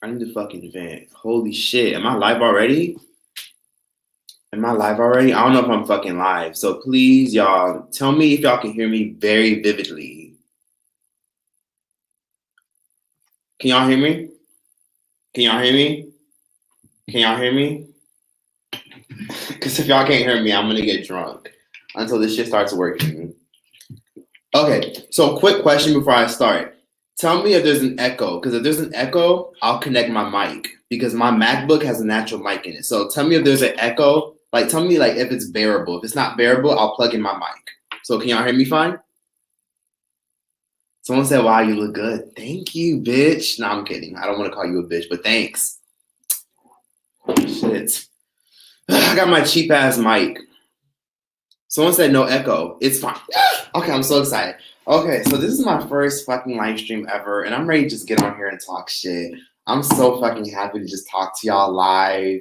I need to fucking vent. Holy shit. Am I live already? Am I live already? I don't know if I'm fucking live. So please, y'all, tell me if y'all can hear me very vividly. Can y'all hear me? Can y'all hear me? Can y'all hear me? Because if y'all can't hear me, I'm going to get drunk until this shit starts working. Okay, so quick question before I start. Tell me if there's an echo, because if there's an echo, I'll connect my mic because my MacBook has a natural mic in it. So tell me if there's an echo. Like, tell me like if it's bearable. If it's not bearable, I'll plug in my mic. So can y'all hear me fine? Someone said, wow, you look good. Thank you, bitch. No, I'm kidding. I don't want to call you a bitch, but thanks. Shit. I got my cheap ass mic. Someone said no echo. It's fine. Okay, I'm so excited. Okay, so this is my first fucking live stream ever, and I'm ready to just get on here and talk shit. I'm so fucking happy to just talk to y'all live.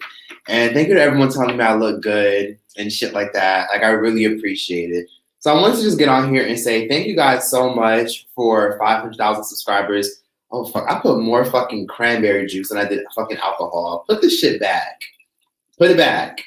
And thank you to everyone telling me I look good and shit like that. Like, I really appreciate it. So I wanted to just get on here and say thank you guys so much for 500,000 subscribers. Oh, fuck. I put more fucking cranberry juice than I did fucking alcohol. Put this shit back. Put it back.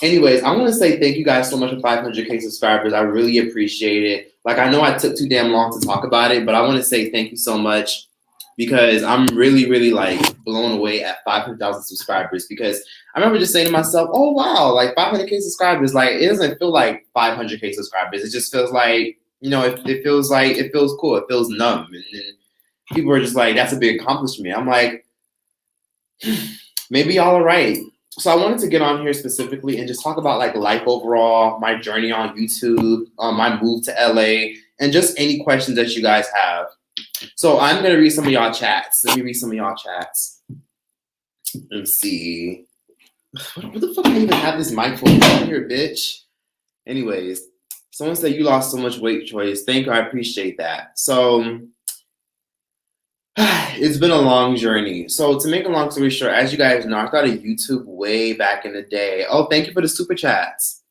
Anyways, I want to say thank you guys so much for 500K subscribers. I really appreciate it. Like, I know I took too damn long to talk about it, but I want to say thank you so much because I'm really, really, like, blown away at 500,000 subscribers because I remember just saying to myself, oh, wow, like, 500K subscribers. Like, it doesn't feel like 500K subscribers. It just feels like, you know, it feels like, it feels cool. It feels numb. And then people are just like, that's a big accomplishment. I'm like, maybe y'all are right. So I wanted to get on here specifically and just talk about like life overall, my journey on YouTube, my move to LA, and just any questions that you guys have. So I'm gonna read some of y'all chats. Let me read some of y'all chats. Let's see. What the fuck do I even have this mic for? Get here, bitch. Anyways, someone said you lost so much weight, Troyce. Thank you, I appreciate that. So it's been a long journey. So to make a long story short, as you guys know, I started YouTube way back in the day. Oh, thank you for the super chats.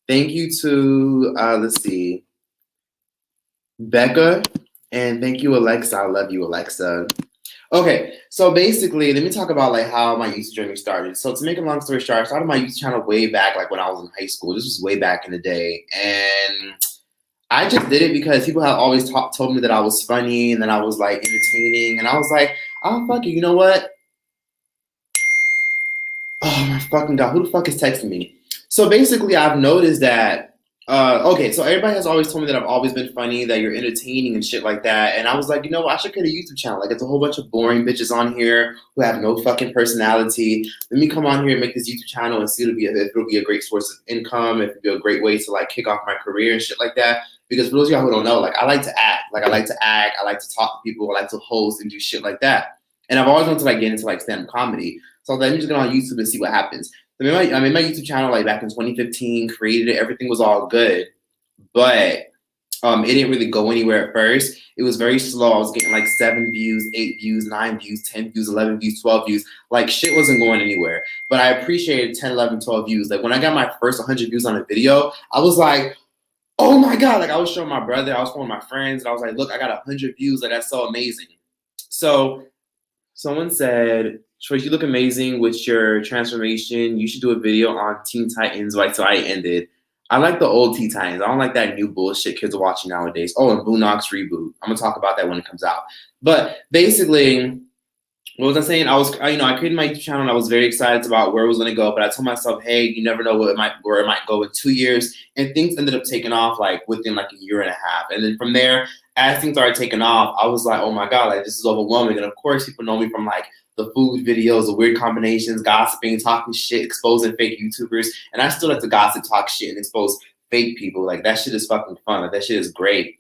Thank you to, let's see, Becca, and thank you, Alexa. I love you, Alexa. Okay, so basically, let me talk about like how my YouTube journey started. So to make a long story short, I started my YouTube channel way back, like when I was in high school. This was way back in the day, and I just did it because people have always told me that I was funny and that I was like entertaining, and I was like, oh fuck it, you know what? Oh my fucking god, who the fuck is texting me? So basically, I've noticed that. Okay, so everybody has always told me that I've always been funny, that you're entertaining and shit like that, and I was like, you know what? I should create a YouTube channel. Like, it's a whole bunch of boring bitches on here who have no fucking personality. Let me come on here and make this YouTube channel and see if it'll be a great source of income, if it'll be a great way to like kick off my career and shit like that. Because for those of y'all who don't know, like I like to act. Like I like to act, I like to talk to people, I like to host and do shit like that. And I've always wanted to like get into like stand-up comedy. So let me just get on YouTube and see what happens. I made my YouTube channel like back in 2015, created it, everything was all good. But it didn't really go anywhere at first. It was very slow. I was getting like 7 views, 8 views, 9 views, 10 views, 11 views, 12 views. Like shit wasn't going anywhere. But I appreciated 10, 11, 12 views. Like when I got my first 100 views on a video, I was like, oh my God. Like I was showing my brother, I was showing my friends, and I was like, look, I got 100 views. Like that's so amazing. So someone said, Troyce, you look amazing with your transformation. You should do a video on Teen Titans, like so I ended. I like the old Teen Titans. I don't like that new bullshit kids are watching nowadays. Oh, and Boondocks reboot. I'm gonna talk about that when it comes out. But basically, what was I saying? I created my YouTube channel and I was very excited about where it was gonna go. But I told myself, hey, you never know where it might go in 2 years. And things ended up taking off like within like a year and a half. And then from there, as things started taking off, I was like, oh my God, like this is overwhelming. And of course, people know me from like the food videos, the weird combinations, gossiping, talking shit, exposing fake YouTubers. And I still like to gossip, talk shit, and expose fake people. Like that shit is fucking fun. Like that shit is great.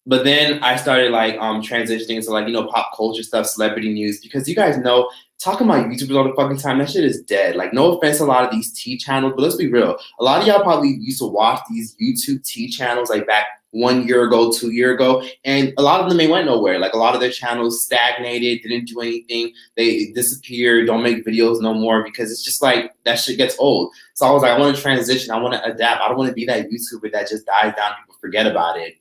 But then I started like transitioning to like, you know, pop culture stuff, celebrity news, because you guys know, talking about YouTubers all the fucking time, that shit is dead. Like no offense to a lot of these T channels, but let's be real. A lot of y'all probably used to watch these YouTube T channels like back 1 year ago, 2 years ago, and a lot of them, they went nowhere. Like a lot of their channels stagnated, didn't do anything. They disappeared, don't make videos no more because it's just like that shit gets old. So I was like, I want to transition. I want to adapt. I don't want to be that YouTuber that just dies down. People forget about it.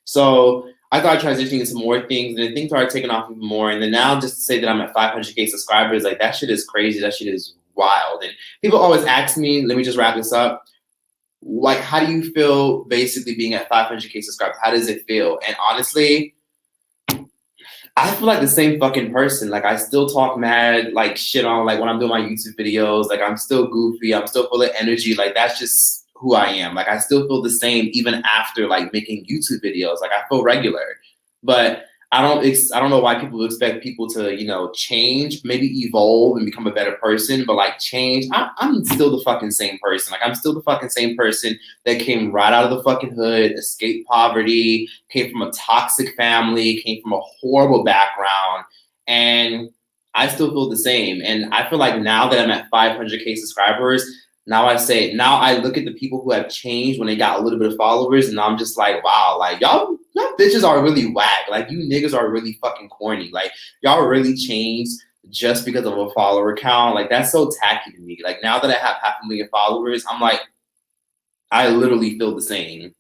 So I started transitioning into more things, and then things started taking off even more. And then now, just to say that I'm at 500K subscribers, like that shit is crazy. That shit is wild. And people always ask me, let me just wrap this up. Like, how do you feel basically being at 500K subscribers? How does it feel? And honestly, I feel like the same fucking person. Like, I still talk mad, like shit on, like when I'm doing my YouTube videos. Like, I'm still goofy. I'm still full of energy. Like, that's just who I am. Like, I still feel the same even after like making YouTube videos. Like, I feel regular, but I don't know why people expect people to, you know, change, maybe evolve and become a better person, but like change. I'm still the fucking same person. Like, I'm still the fucking same person that came right out of the fucking hood, escaped poverty, came from a toxic family, came from a horrible background, and I still feel the same. And I feel like now that I'm at 500K subscribers, now I look at the people who have changed when they got a little bit of followers, and I'm just like, wow, like y'all bitches are really whack. Like, you niggas are really fucking corny. Like, y'all really changed just because of a follower count. Like, that's so tacky to me. Like, now that I have 500,000 followers, I'm like, I literally feel the same.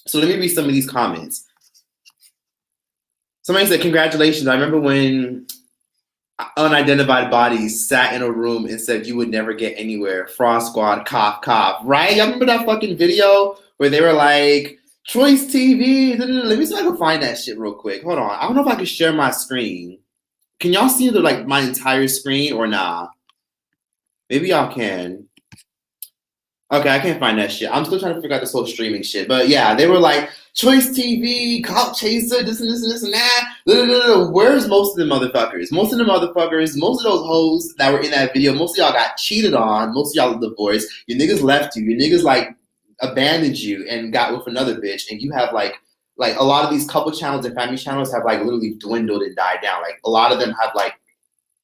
So let me read some of these comments. Somebody said, congratulations. I remember when unidentified bodies sat in a room and said you would never get anywhere. Frost Squad, cough, cough. Right? Y'all remember that fucking video where they were like, Troyce TV? Let me see if I can find that shit real quick. Hold on. I don't know if I can share my screen. Can y'all see like my entire screen or nah? Maybe y'all can. Okay, I can't find that shit. I'm still trying to figure out this whole streaming shit. But yeah, they were like, Troyce TV, Cop Chaser, this and this and this and that. Where's most of the motherfuckers? Most of those hoes that were in that video, most of y'all got cheated on. Most of y'all are divorced. Your niggas left you. Your niggas like abandoned you and got with another bitch. And you have like a lot of these couple channels and family channels have like literally dwindled and died down. Like, a lot of them have like,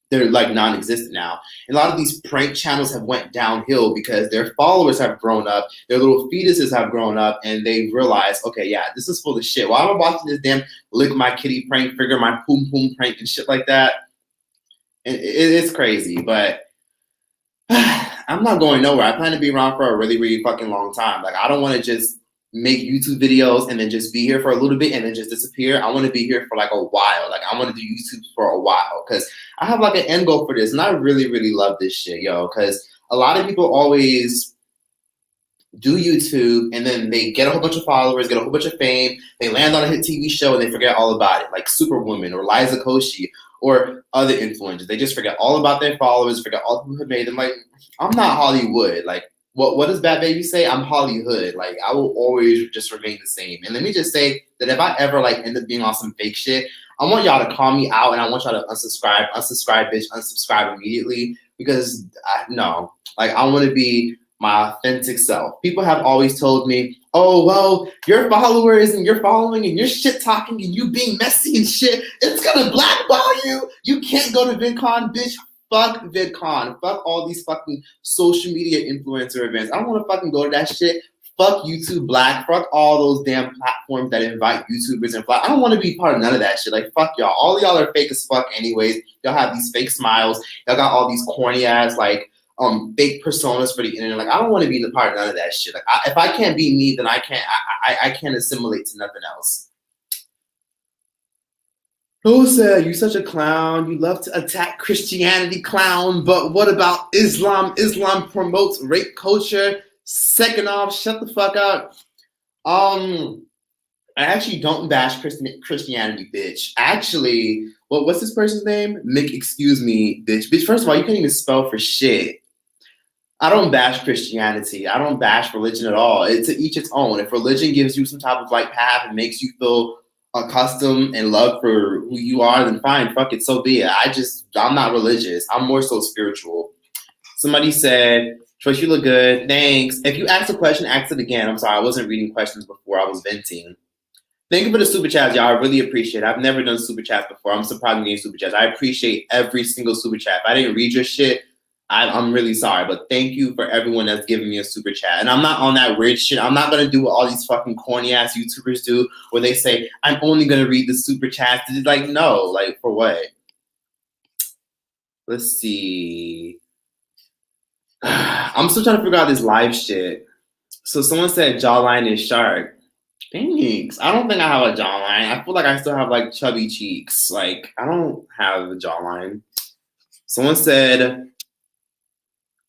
they're like non-existent now. And a lot of these prank channels have went downhill because their followers have grown up, their little fetuses have grown up, and they realize, okay, yeah, this is full of shit. While I'm watching this damn lick my kitty prank, figure my poom poom prank and shit like that, it's crazy. But I'm not going nowhere. I plan to be around for a really, really fucking long time. Like, I don't want to just make YouTube videos and then just be here for a little bit and then just disappear. I want to be here for like a while. Like, I want to do YouTube for a while because I have like an end goal for this, and I really, really love this shit, yo. Because a lot of people always do YouTube and then they get a whole bunch of followers, get a whole bunch of fame, they land on a hit TV show and they forget all about it, like Superwoman or Liza Koshy or other influencers. They just forget all about their followers, forget all who have made them. Like, I'm not Hollywood. Like, what does Bad Baby say? I'm Hollywood. Like, I will always just remain the same. And let me just say that if I ever like end up being on some fake shit, I want y'all to call me out and I want y'all to unsubscribe, bitch, unsubscribe immediately, because no, like, I want to be my authentic self. People have always told me, oh, well, your followers and your following and your shit talking and you being messy and shit, it's gonna blackball you. You can't go to VidCon, bitch. Fuck VidCon. Fuck all these fucking social media influencer events. I don't want to fucking go to that shit. Fuck YouTube Black. Fuck all those damn platforms that invite YouTubers and fly. I don't want to be part of none of that shit. Like, fuck y'all. All of y'all are fake as fuck anyways. Y'all have these fake smiles. Y'all got all these corny ass like fake personas for the internet. Like, I don't want to be the part of none of that shit. Like, if I can't be me, then I can't assimilate to nothing else. Who said, you such a clown, you love to attack Christianity, clown, but what about Islam? Islam promotes rape culture. Second off, shut the fuck up. I actually don't bash Christianity, bitch. Actually, what's this person's name? Mick, excuse me, bitch. Bitch, first of all, you can't even spell for shit. I don't bash Christianity. I don't bash religion at all. It's to each its own. If religion gives you some type of like path and makes you feel accustomed and love for who you are, then fine, fuck it, so be it. I'm not religious. I'm more so spiritual. Somebody said, Troyce, you look good. Thanks. If you ask a question, ask it again. I'm sorry, I wasn't reading questions before. I was venting. Thank you for the super chats, y'all. I really appreciate it. I've never done super chats before. I'm surprised I'm getting super chats. I appreciate every single super chat. If I didn't read your shit, I'm really sorry, but thank you for everyone that's giving me a super chat. And I'm not on that weird shit. I'm not going to do what all these fucking corny ass YouTubers do where they say, I'm only going to read the super chats. It's like, no, like, for what? Let's see. I'm still trying to figure out this live shit. So someone said jawline is sharp. Thanks. I don't think I have a jawline. I feel like I still have like chubby cheeks. Like I don't have a jawline. Someone said,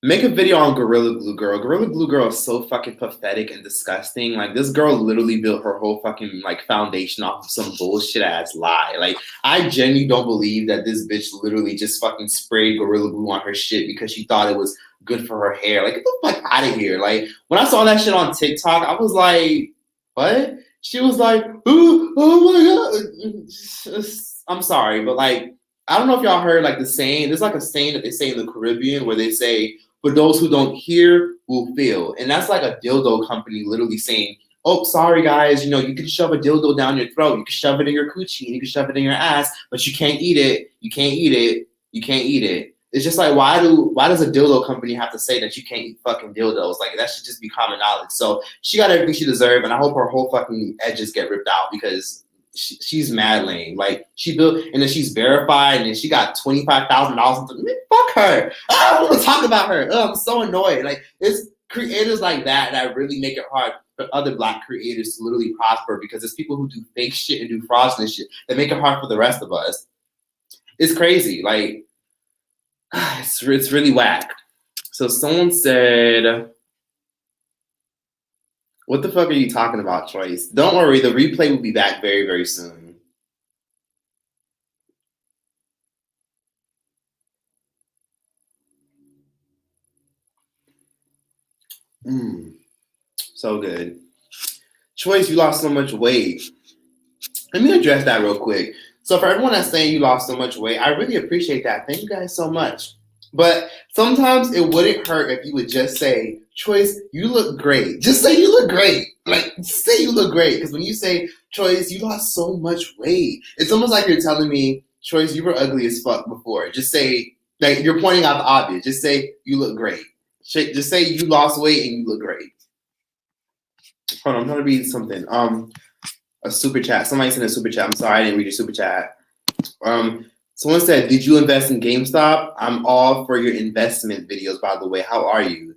make a video on Gorilla Glue Girl. Gorilla Glue Girl is so fucking pathetic and disgusting. Like this girl literally built her whole fucking like foundation off of some bullshit ass lie. Like I genuinely don't believe that this bitch literally just fucking sprayed Gorilla Glue on her shit because she thought it was good for her hair. Like get the fuck out of here. Like when I saw that shit on TikTok, I was like, what? She was like, oh my god. I'm sorry, but like I don't know if y'all heard like the saying. There's like a saying that they say in the Caribbean where they say, for those who don't hear will feel. And that's like a dildo company literally saying, oh, sorry guys, you know, you can shove a dildo down your throat, you can shove it in your coochie, you can shove it in your ass, but you can't eat it, you can't eat it, you can't eat it. It's just like, why does a dildo company have to say that you can't eat fucking dildos? Like that should just be common knowledge. So she got everything she deserved, and I hope her whole fucking edges get ripped out because she's mad lame. Like she built, and then she's verified, and then she got $25,000. Fuck her. I don't want to talk about her. I'm so annoyed. Like it's creators like that really make it hard for other Black creators to literally prosper because it's people who do fake shit and do fraudulent shit that make it hard for the rest of us. It's crazy. Like it's really whack. So someone said, what the fuck are you talking about, Troyce? Don't worry, the replay will be back very, very soon. So good. Troyce, you lost so much weight. Let me address that real quick. So for everyone that's saying you lost so much weight, I really appreciate that. Thank you guys so much. But sometimes it wouldn't hurt if you would just say, Troyce, you look great. Just say you look great. Like, say you look great. Because when you say, Troyce, you lost so much weight, it's almost like you're telling me, Troyce, you were ugly as fuck before. Just say, like, you're pointing out the obvious. Just say, you look great. Just say you lost weight and you look great. Hold on, I'm trying to read something. A super chat. Somebody sent a super chat. I'm sorry, I didn't read your super chat. Someone said, did you invest in GameStop? I'm all for your investment videos, by the way. How are you?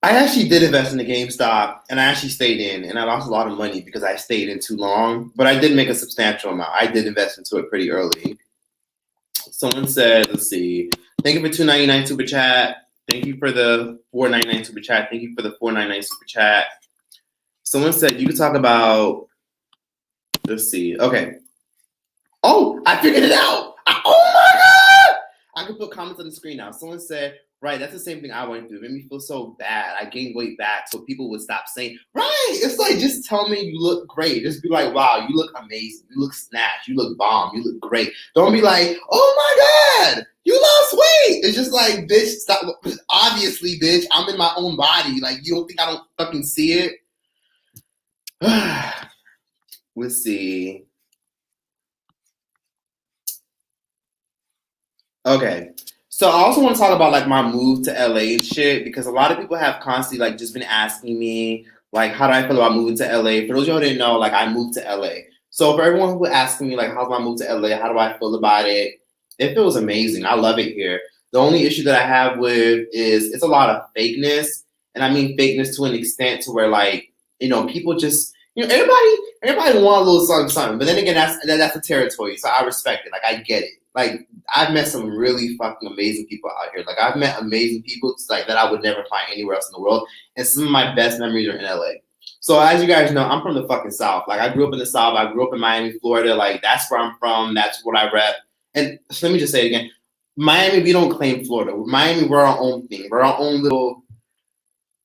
I actually did invest in the GameStop, and I actually stayed in, and I lost a lot of money because I stayed in too long, but I did make a substantial amount. I did invest into it pretty early. Someone said, let's see, thank you for $2.99 super chat. Thank you for the $4.99 super chat. Thank you for the $4.99 super chat. Someone said you could talk about, let's see, okay. Oh, I figured it out. Oh my God. I can put comments on the screen now. Someone said, right, that's the same thing I went through. It made me feel so bad. I gained weight back so people would stop saying, right. It's like, just tell me you look great. Just be like, wow, you look amazing. You look snatched. You look bomb. You look great. Don't be like, oh my God, you lost weight. It's just like, bitch, stop. Obviously, bitch, I'm in my own body. Like, you don't think I don't fucking see it? Let's see. Okay. So I also want to talk about like my move to LA and shit because a lot of people have constantly like just been asking me like how do I feel about moving to LA? For those of you who didn't know, like I moved to LA. So for everyone who asking me like how's my move to LA, how do I feel about it? It feels amazing. I love it here. The only issue that I have with is it's a lot of fakeness. And I mean fakeness to an extent to where like, you know, people just, you know, everybody want a little something. But then again, that's the territory. So I respect it. Like I get it. Like I've met some really fucking amazing people out here. Like I've met amazing people like that I would never find anywhere else in the world. And some of my best memories are in LA. So as you guys know, I'm from the fucking South. Like I grew up in the South. I grew up in Miami, Florida. Like that's where I'm from. That's what I rep. And so let me just say it again. Miami, we don't claim Florida. Miami, we're our own thing. We're our own little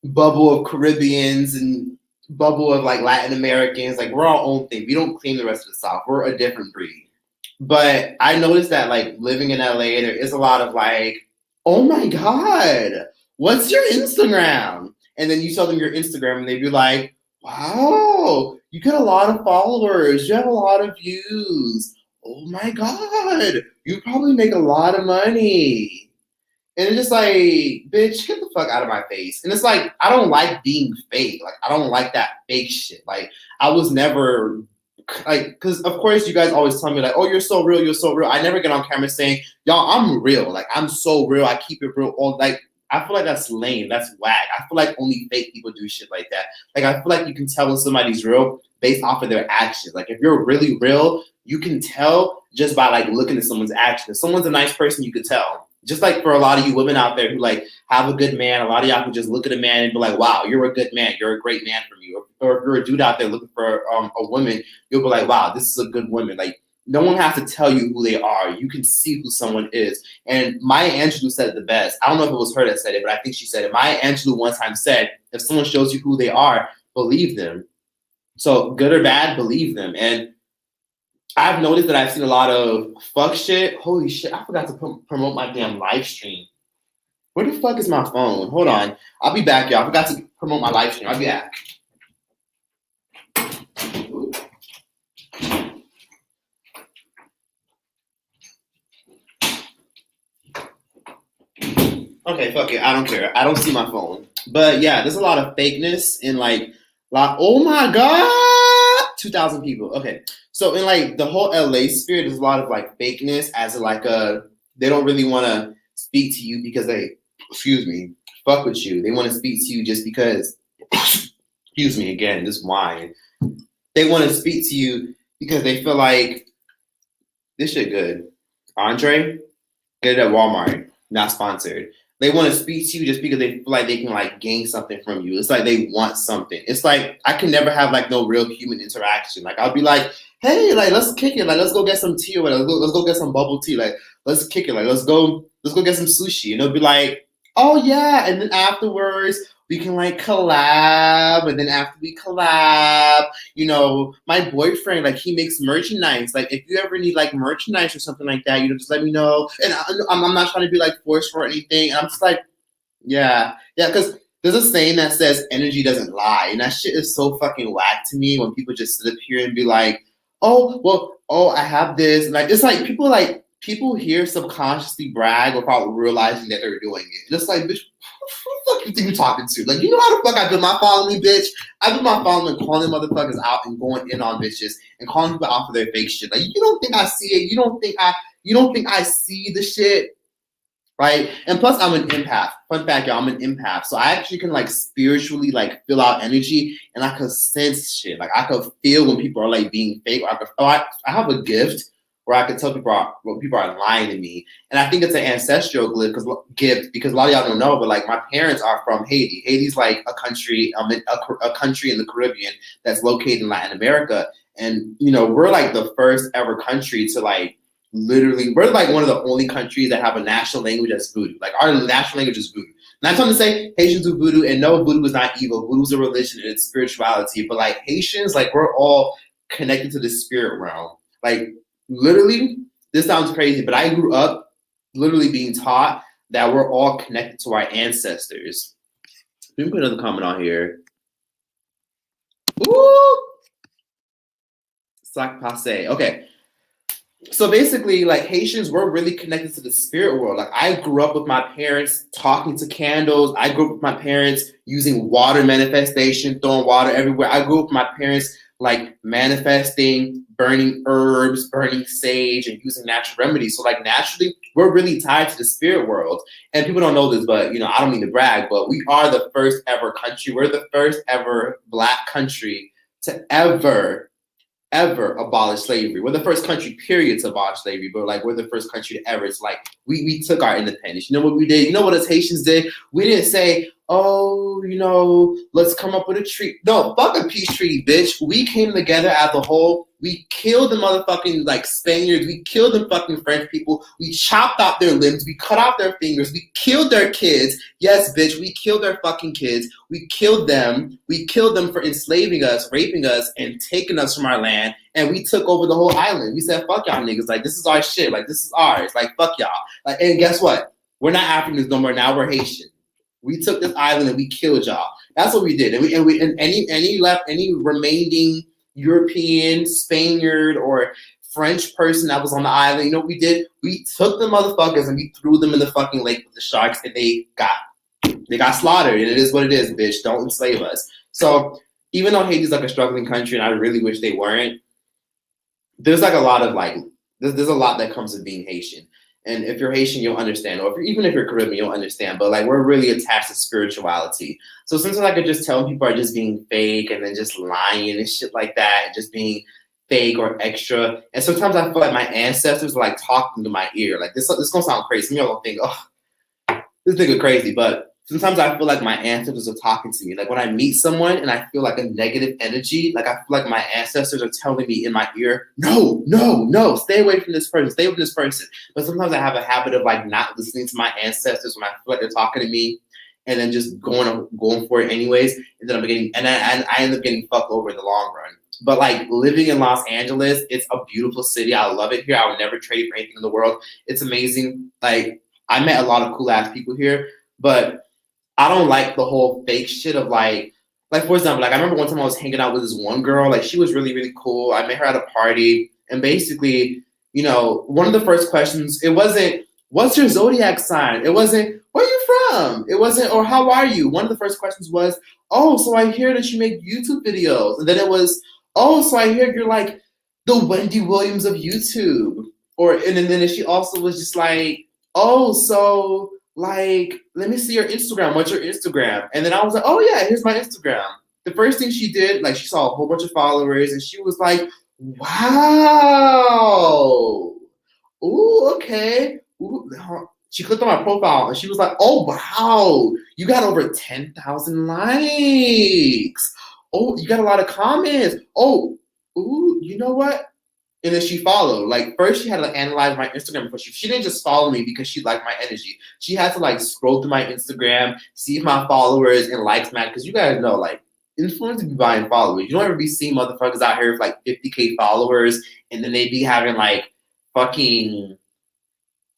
bubble of Caribbeans and bubble of like Latin Americans. Like we're our own thing. We don't claim the rest of the South. We're a different breed. But I noticed that like living in LA, there is a lot of like, oh my God, what's your Instagram? And then you tell them your Instagram and they'd be like, wow, you get a lot of followers. You have a lot of views. Oh my God, you probably make a lot of money. And it's just like, bitch, get the fuck out of my face. And it's like, I don't like being fake. Like, I don't like that fake shit. Like, I was never, like, because of course you guys always tell me, like, oh, you're so real, you're so real. I never get on camera saying, y'all, I'm real. Like, I'm so real. I keep it real. All like, I feel like that's lame. That's whack. I feel like only fake people do shit like that. Like, I feel like you can tell when somebody's real based off of their actions. Like, if you're really real, you can tell just by like looking at someone's actions. If someone's a nice person, you could tell. Just like for a lot of you women out there who like have a good man, a lot of y'all can just look at a man and be like, wow, you're a good man. You're a great man for me. Or if you're a dude out there looking for a woman, you'll be like, wow, this is a good woman. Like, no one has to tell you who they are. You can see who someone is. And Maya Angelou said it the best. I don't know if it was her that said it, but I think she said it. Maya Angelou one time said, if someone shows you who they are, believe them. So good or bad, believe them. And I've noticed that I've seen a lot of fuck shit. Holy shit, I forgot to promote my damn live stream. Where the fuck is my phone? Hold on. I'll be back, y'all. I forgot to promote my live stream. I'll be back. Okay, fuck it. I don't care. I don't see my phone. But yeah, there's a lot of fakeness in like, oh my God, 2,000 people. Okay. So in like the whole LA sphere, there's a lot of like fakeness as like they don't really want to speak to you because they, fuck with you. They want to speak to you just because, excuse me again, this wine. They want to speak to you because they feel like this shit good. Andre, get it at Walmart, not sponsored. They want to speak to you just because they feel like they can like gain something from you. It's like they want something. It's like I can never have like no real human interaction. Like I'll be like, hey, like let's kick it. Like let's go get some tea or whatever. Let's go get some bubble tea. Like let's kick it. Like let's go get some sushi. And they'll be like, oh yeah. And then afterwards we can like collab. And then after we collab, you know, my boyfriend, like he makes merchandise. Like if you ever need like merchandise or something like that, you know, just let me know. And I'm not trying to be like forceful or anything. And I'm just like, yeah, because there's a saying that says energy doesn't lie. And that shit is so fucking whack to me when people just sit up here and be like, oh, well, oh, I have this. And like, it's people here subconsciously brag without realizing that they're doing it. And it's like, bitch, who the fuck you think you're talking to? Like, you know how the fuck I built my following, bitch? I built my following calling motherfuckers out and going in on bitches and calling people out for their fake shit. Like, you don't think I see it? You don't think I see the shit? Right? And plus I'm an empath. Fun fact, y'all, I'm an empath. So I actually can like spiritually like fill out energy and I could sense shit. Like I could feel when people are like being fake. Or I have a gift where I could tell people when people are lying to me. And I think it's an ancestral gift because a lot of y'all don't know, but like my parents are from Haiti. Haiti's like a country in the Caribbean that's located in Latin America. And you know, we're like the first ever country to like literally, we're like one of the only countries that have a national language that's voodoo. Like our national language is voodoo. Not trying to say Haitians do voodoo, and no, voodoo is not evil. Voodoo is a religion and it's spirituality. But like Haitians, like we're all connected to the spirit realm. Like literally, this sounds crazy, but I grew up literally being taught that we're all connected to our ancestors. Let me put another comment on here. Ooh! Sac passe. Okay. So basically, like Haitians, we're really connected to the spirit world. Like I grew up with my parents talking to candles. I grew up with my parents using water manifestation, throwing water everywhere. I grew up with my parents like manifesting, burning herbs, burning sage, and using natural remedies. So like naturally, we're really tied to the spirit world. And people don't know this, but you know, I don't mean to brag, but we are the first ever country. We're the first ever Black country to ever abolish slavery. We're the first country, period, to abolish slavery, but like we're the first country to ever. It's like we took our independence. You know what we did? You know what us Haitians did? We didn't say, oh, you know, let's come up with a treaty. No, fuck a peace treaty, bitch. We came together as a whole. We killed the motherfucking like Spaniards. We killed the fucking French people. We chopped out their limbs. We cut off their fingers. We killed their kids. Yes, bitch, we killed their fucking kids. We killed them. We killed them for enslaving us, raping us, and taking us from our land. And we took over the whole island. We said, fuck y'all niggas. Like, this is our shit. Like, this is ours. Like, fuck y'all. Like, and guess what? We're not Africans no more. Now we're Haitian. We took this island and we killed y'all. That's what we did. And any remaining European, Spaniard, or French person that was on the island, you know what we did? We took the motherfuckers and we threw them in the fucking lake with the sharks, and they got slaughtered. And it is what it is, bitch. Don't enslave us. So even though Haiti's like a struggling country, and I really wish they weren't, there's like a lot of like there's a lot that comes with being Haitian. And if you're Haitian, you'll understand. Or even if you're Caribbean, you'll understand. But like, we're really attached to spirituality. So sometimes I could just tell when people are just being fake and then just lying and shit like that, and just being fake or extra. And sometimes I feel like my ancestors are like talking to my ear. Like this gonna sound crazy. Some of y'all gonna think, oh, this nigga crazy. But sometimes I feel like my ancestors are talking to me. Like when I meet someone and I feel like a negative energy, like I feel like my ancestors are telling me in my ear, no, no, no, stay away from this person, stay with this person. But sometimes I have a habit of like not listening to my ancestors when I feel like they're talking to me, and then just going for it anyways. And then I end up getting fucked over in the long run. But like living in Los Angeles, it's a beautiful city. I love it here. I would never trade for anything in the world. It's amazing. Like I met a lot of cool ass people here, but I don't like the whole fake shit of like for example, like I remember one time I was hanging out with this one girl, like she was really, really cool. I met her at a party, and basically, you know, one of the first questions, it wasn't, what's your zodiac sign? It wasn't, where are you from? It wasn't, or how are you? One of the first questions was, oh, so I hear that you make YouTube videos. And then it was, oh, so I hear you're like the Wendy Williams of YouTube. And then she also was just like, oh, so like, let me see your Instagram. What's your Instagram? And then I was like, oh yeah, here's my Instagram. The first thing she did, like she saw a whole bunch of followers and she was like, wow. Ooh, okay. Ooh. She clicked on my profile and she was like, oh wow, you got over 10,000 likes. Oh, you got a lot of comments. Oh, ooh, you know what? And then she followed. Like first she had to analyze my Instagram before she didn't just follow me because she liked my energy. She had to like scroll through my Instagram, see if my followers and likes match. Because you guys know, like, influencers be buying followers. You don't ever be seeing motherfuckers out here with like 50K followers, and then they be having like fucking,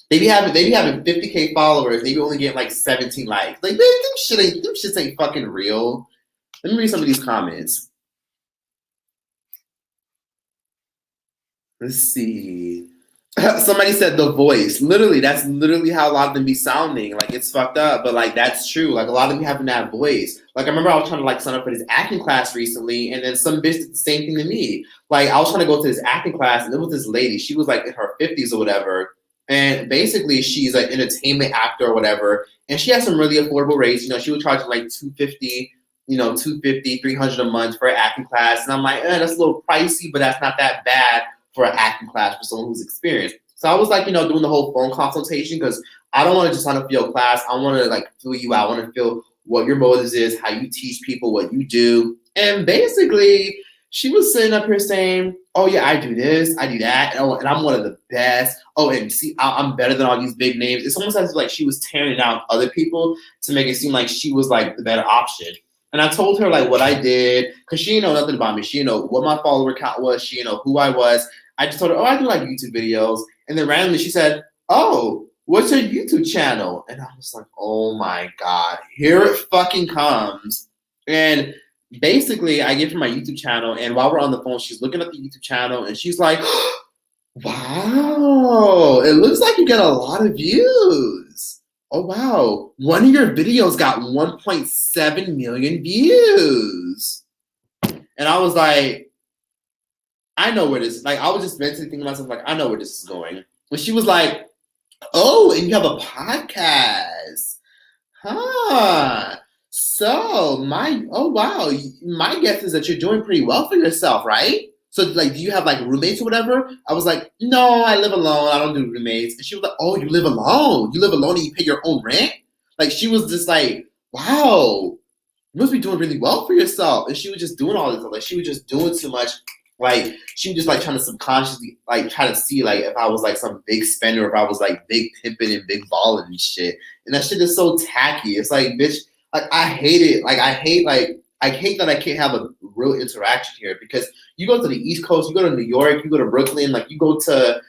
they be having 50K followers, they be only getting like 17 likes. Like, man, them shits ain't fucking real. Let me read some of these comments. Let's see. Somebody said The Voice. Literally, that's literally how a lot of them be sounding. Like, it's fucked up, but like that's true. Like a lot of them having that voice. Like I remember I was trying to like sign up for this acting class recently, and then some bitch did the same thing to me. Like I was trying to go to this acting class, and it was this lady. She was like in her 50s or whatever. And basically she's an entertainment actor or whatever. And she has some really affordable rates. You know, she would charge like $250, you know, $250, $300 a month for an acting class. And I'm like, that's a little pricey, but that's not that bad for an acting class for someone who's experienced. So I was like, you know, doing the whole phone consultation because I don't want to just sign up for your class. I want to like feel you out. I want to feel what your motives is, how you teach people, what you do. And basically, she was sitting up here saying, oh yeah, I do this, I do that, and I'm one of the best. Oh, and see, I'm better than all these big names. It's almost as like she was tearing down other people to make it seem like she was like the better option. And I told her like what I did, because she didn't know nothing about me. She didn't know what my follower count was. She didn't know who I was. I just told her, oh, I do like YouTube videos. And then randomly she said, oh, what's your YouTube channel? And I was like, oh my God, here it fucking comes. And basically I give her my YouTube channel. And while we're on the phone, she's looking at the YouTube channel and she's like, wow, it looks like you get a lot of views. Oh, wow. One of your videos got 1.7 million views. And I was like, I know where this is. Like, I was just mentally thinking to myself, like, I know where this is going. And she was like, oh, and you have a podcast. Huh. So, oh, wow. My guess is that you're doing pretty well for yourself, right? So, like, do you have, like, roommates or whatever? I was like, no, I live alone. I don't do roommates. And she was like, oh, you live alone? You live alone and you pay your own rent? Like, she was just like, wow, you must be doing really well for yourself. And she was just doing all this. Like, she was just doing too much. Like, she was just, like, trying to subconsciously, like, try to see, like, if I was, like, some big spender, or if I was, like, big pimping and big balling and shit. And that shit is so tacky. It's like, bitch, like, I hate it. Like, I hate that I can't have a real interaction here, because you go to the East Coast, you go to New York, you go to Brooklyn, like, you go to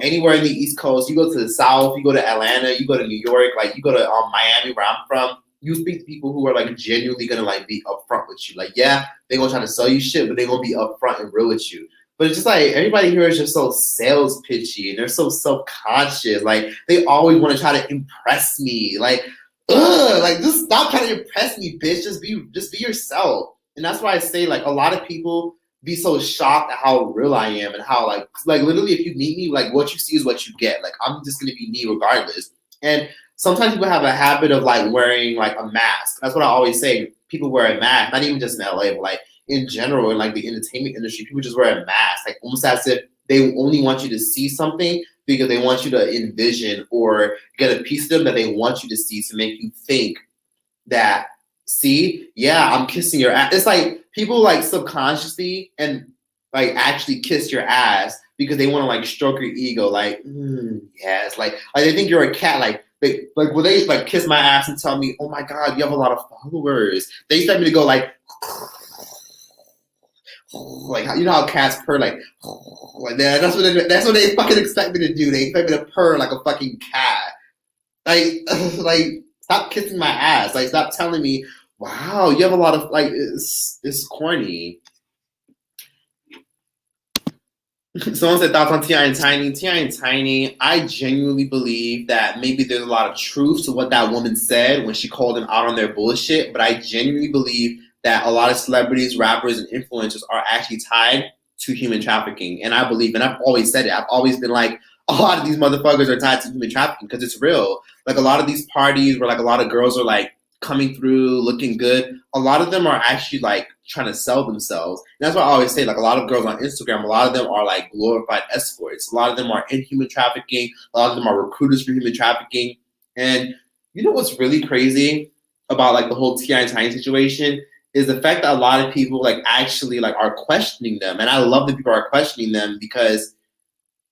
anywhere in the East Coast, you go to the South, you go to Atlanta, you go to New York, like, you go to Miami, where I'm from, you speak to people who are, like, genuinely gonna, like, be upfront with you. Like, yeah, they're gonna try to sell you shit, but they're gonna be upfront and real with you. But it's just like, everybody here is just so sales pitchy, and they're so self-conscious. Like, they always want to try to impress me. Like, ugh, like, just stop trying to impress me, bitch. Just be yourself. And that's why I say, like, a lot of people, be so shocked at how real I am and how like literally if you meet me, like what you see is what you get. Like I'm just gonna be me regardless. And sometimes people have a habit of like wearing like a mask. That's what I always say. People wear a mask, not even just in LA, but like in general in like the entertainment industry, people just wear a mask, like almost as if they only want you to see something because they want you to envision or get a piece of them that they want you to see to make you think that, see, yeah, I'm kissing your ass. It's like people like subconsciously and like actually kiss your ass because they want to like stroke your ego. Like, yes, like they think you're a cat. Like will they like kiss my ass and tell me, oh my God, you have a lot of followers. They expect me to go like you know how cats purr like that. That's what they fucking expect me to do. They expect me to purr like a fucking cat. Like stop kissing my ass. Like stop telling me, wow, you have a lot of like it's corny. Someone said thoughts on T.I. and Tiny. T.I. and Tiny, I genuinely believe that maybe there's a lot of truth to what that woman said when she called them out on their bullshit, but I genuinely believe that a lot of celebrities, rappers, and influencers are actually tied to human trafficking. And I believe, and I've always said it, I've always been like, a lot of these motherfuckers are tied to human trafficking because it's real. Like a lot of these parties where like a lot of girls are like coming through looking good, a lot of them are actually like trying to sell themselves. And that's why I always say, like a lot of girls on Instagram, a lot of them are like glorified escorts. A lot of them are in human trafficking. A lot of them are recruiters for human trafficking. And you know what's really crazy about like the whole T.I. and Tiny situation is the fact that a lot of people like actually like are questioning them. And I love that people are questioning them because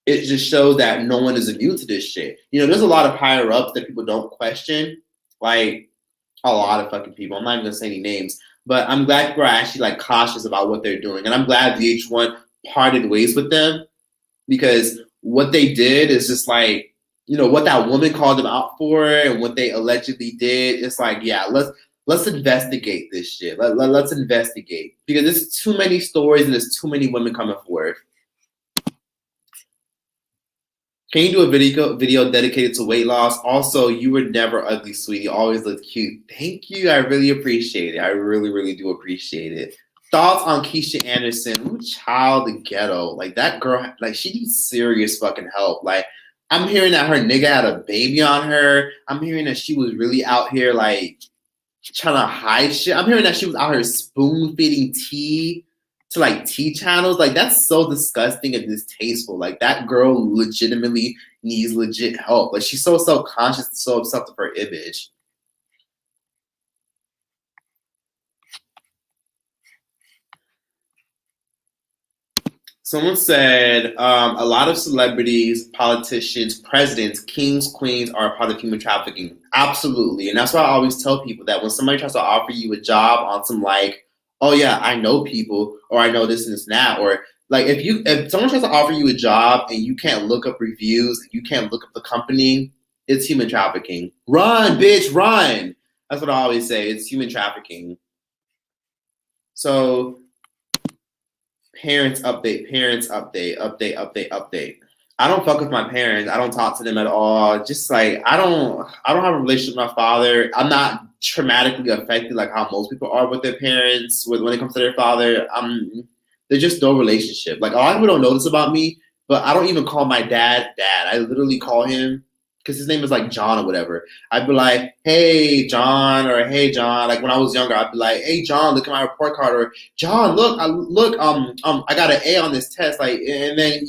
it just shows that no one is immune to this shit. You know, there's a lot of higher ups that people don't question. Like, a lot of fucking people. I'm not even gonna say any names, but I'm glad people are actually like cautious about what they're doing, and I'm glad VH1 parted ways with them because what they did is just like, you know, what that woman called them out for and what they allegedly did. It's like, yeah, let's investigate this shit. Let's investigate because there's too many stories and there's too many women coming forward. Can you do a video dedicated to weight loss? Also, you were never ugly, sweetie. Always looked cute. Thank you. I really appreciate it. I really, really do appreciate it. Thoughts on Keisha Anderson? Ooh, child, the ghetto. Like that girl, like she needs serious fucking help. Like I'm hearing that her nigga had a baby on her. I'm hearing that she was really out here like trying to hide shit. I'm hearing that she was out here spoon feeding tea to like tea channels. Like that's so disgusting and distasteful. Like that girl legitimately needs legit help. Like she's so self-conscious and so obsessed with her image. Someone said a lot of celebrities, politicians, presidents, kings, queens are a part of human trafficking. Absolutely. And that's why I always tell people that when somebody tries to offer you a job on some like, oh yeah, I know people or I know this and this and that, or like if someone tries to offer you a job and you can't look up reviews, you can't look up the company, it's human trafficking. Run, bitch, run. That's what I always say. It's human trafficking. So parents update, update. I don't fuck with my parents. I don't talk to them at all. Just like I don't have a relationship with my father. I'm not traumatically affected like how most people are with their parents when it comes to their father. There's just no relationship. Like a lot of people don't know this about me, but I don't even call my dad dad. I literally call him because his name is like John or whatever. I'd be like, hey John, or hey John. Like when I was younger, I'd be like, hey John, look at my report card, or John, look, I got an A on this test. Like, and then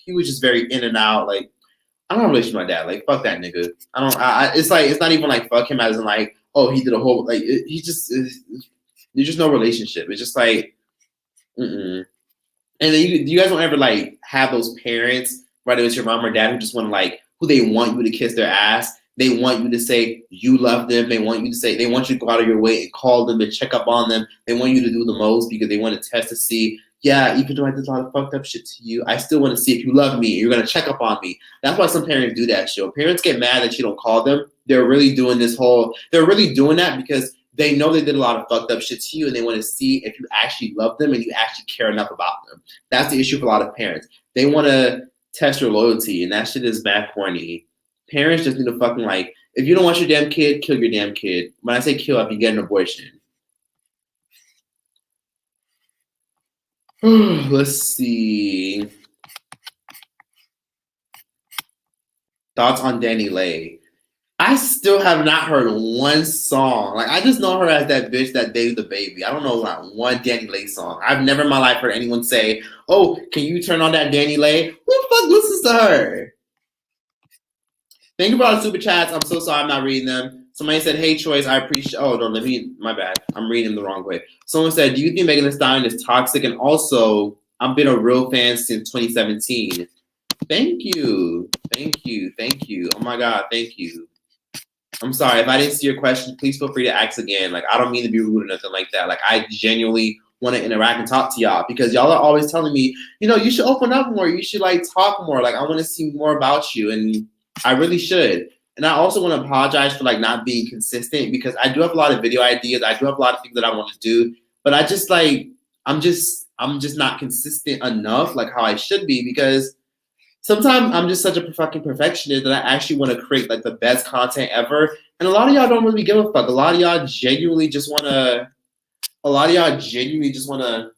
he was just very in and out. Like, I don't have a relationship with my dad. Like, fuck that nigga. It's like it's not even like fuck him as in like, oh, he did a whole like he just there's just no relationship. It's just like, mm-mm. And then you guys don't ever like have those parents, whether it's your mom or dad, who just want to like who they want you to kiss their ass. They want you to say you love them. They want you to go out of your way and call them and check up on them. They want you to do the most because they want to test to see, yeah, even though I did a lot of fucked up shit to you, I still want to see if you love me. You're gonna check up on me. That's why some parents do that shit. When parents get mad that you don't call them, they're really doing that because they know they did a lot of fucked up shit to you and they want to see if you actually love them and you actually care enough about them. That's the issue for a lot of parents. They want to test your loyalty and that shit is bad corny. Parents just need to fucking like, if you don't want your damn kid, kill your damn kid. When I say kill, I mean get an abortion. Let's see. Thoughts on Danny Lay. I still have not heard one song. Like, I just know her as that bitch that dated the baby. I don't know like one Danny Lay song. I've never in my life heard anyone say, "Oh, can you turn on that Danny Lay?" Who the fuck listens to her? Thank you for all the super chats. I'm so sorry I'm not reading them. Somebody said, "Hey, Troyce, I appreciate." Oh, no, my bad. I'm reading them the wrong way. Someone said, "Do you think Megan Thee Stallion is toxic?" And also, I've been a real fan since 2017. Thank you. Thank you. Thank you. Oh my God, thank you. I'm sorry if I didn't see your question. Please feel free to ask again. Like, I don't mean to be rude or nothing like that. Like, I genuinely want to interact and talk to y'all because y'all are always telling me, you should open up more. You should like talk more. Like, I want to see more about you, and I really should. And I also want to apologize for like not being consistent because I do have a lot of video ideas. I do have a lot of things that I want to do, but I just like I'm just not consistent enough like how I should be because sometimes I'm just such a fucking perfectionist that I actually want to create like the best content ever. And a lot of y'all don't really give a fuck. A lot of y'all genuinely just want to. A lot of y'all genuinely just want to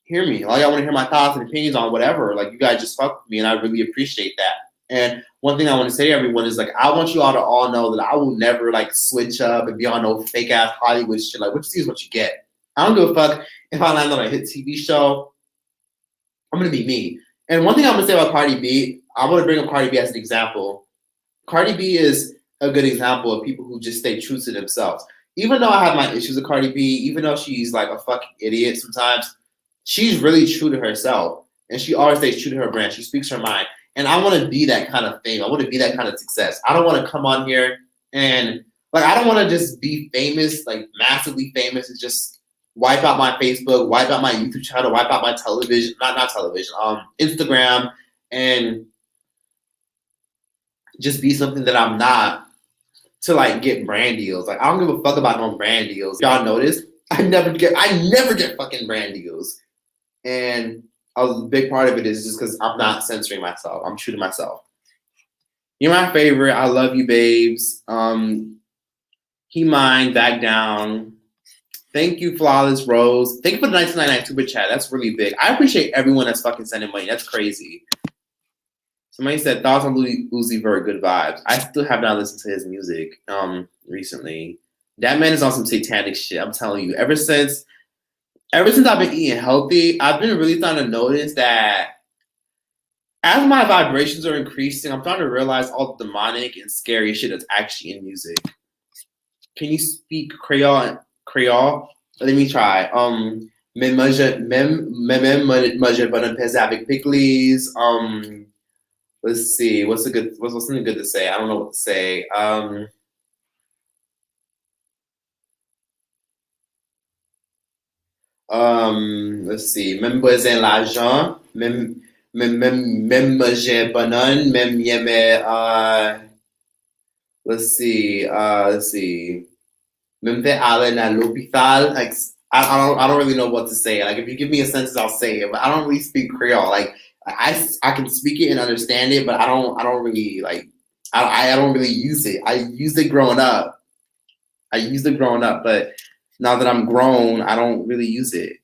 hear me. A lot of y'all want to hear my thoughts and opinions on whatever. Like, you guys just fuck with me, and I really appreciate that. And one thing I want to say to everyone is like, I want you all to all know that I will never like switch up and be on no fake ass Hollywood shit. Like, what you see is what you get. I don't give a fuck if I land on a hit TV show. I'm gonna be me. And one thing I'm gonna say about Cardi B, I want to bring up Cardi B as an example. Cardi B is a good example of people who just stay true to themselves. Even though I have my issues with Cardi B, even though she's like a fucking idiot sometimes, she's really true to herself. And she always stays true to her brand. She speaks her mind. And I want to be that kind of thing. I want to be that kind of success. I don't want to come on here and like I don't want to just be famous, like massively famous, and just wipe out my Facebook, wipe out my YouTube channel, wipe out my television, not television, Instagram, and just be something that I'm not to like get brand deals. Like, I don't give a fuck about no brand deals. Y'all notice I never get fucking brand deals. And a big part of it is just because I'm not censoring myself. I'm true to myself. You're my favorite. I love you, babes. He mine, back down. Thank you, Flawless Rose. Thank you for the 1999 super chat. That's really big. I appreciate everyone that's fucking sending money. That's crazy. Somebody said thoughts on Uzi Vert, good vibes. I still have not listened to his music recently. That man is on some satanic shit. I'm telling you. Ever since I've been eating healthy, I've been really starting to notice that as my vibrations are increasing, I'm starting to realize all the demonic and scary shit that's actually in music. Can you speak Creole? Let me try. Même manger bonne pèse avec pickles. Let's see. What's something good to say? I don't know what to say. Let's see. Même besoin l'argent. Même manger banane. Même yeme. Let's see. Même fait aller à l'hôpital. Like, I don't really know what to say. Like, if you give me a sentence, I'll say it. But I don't really speak Creole. Like, I can speak it and understand it, but I don't really like. I don't really use it. I used it growing up. But now that I'm grown, I don't really use it.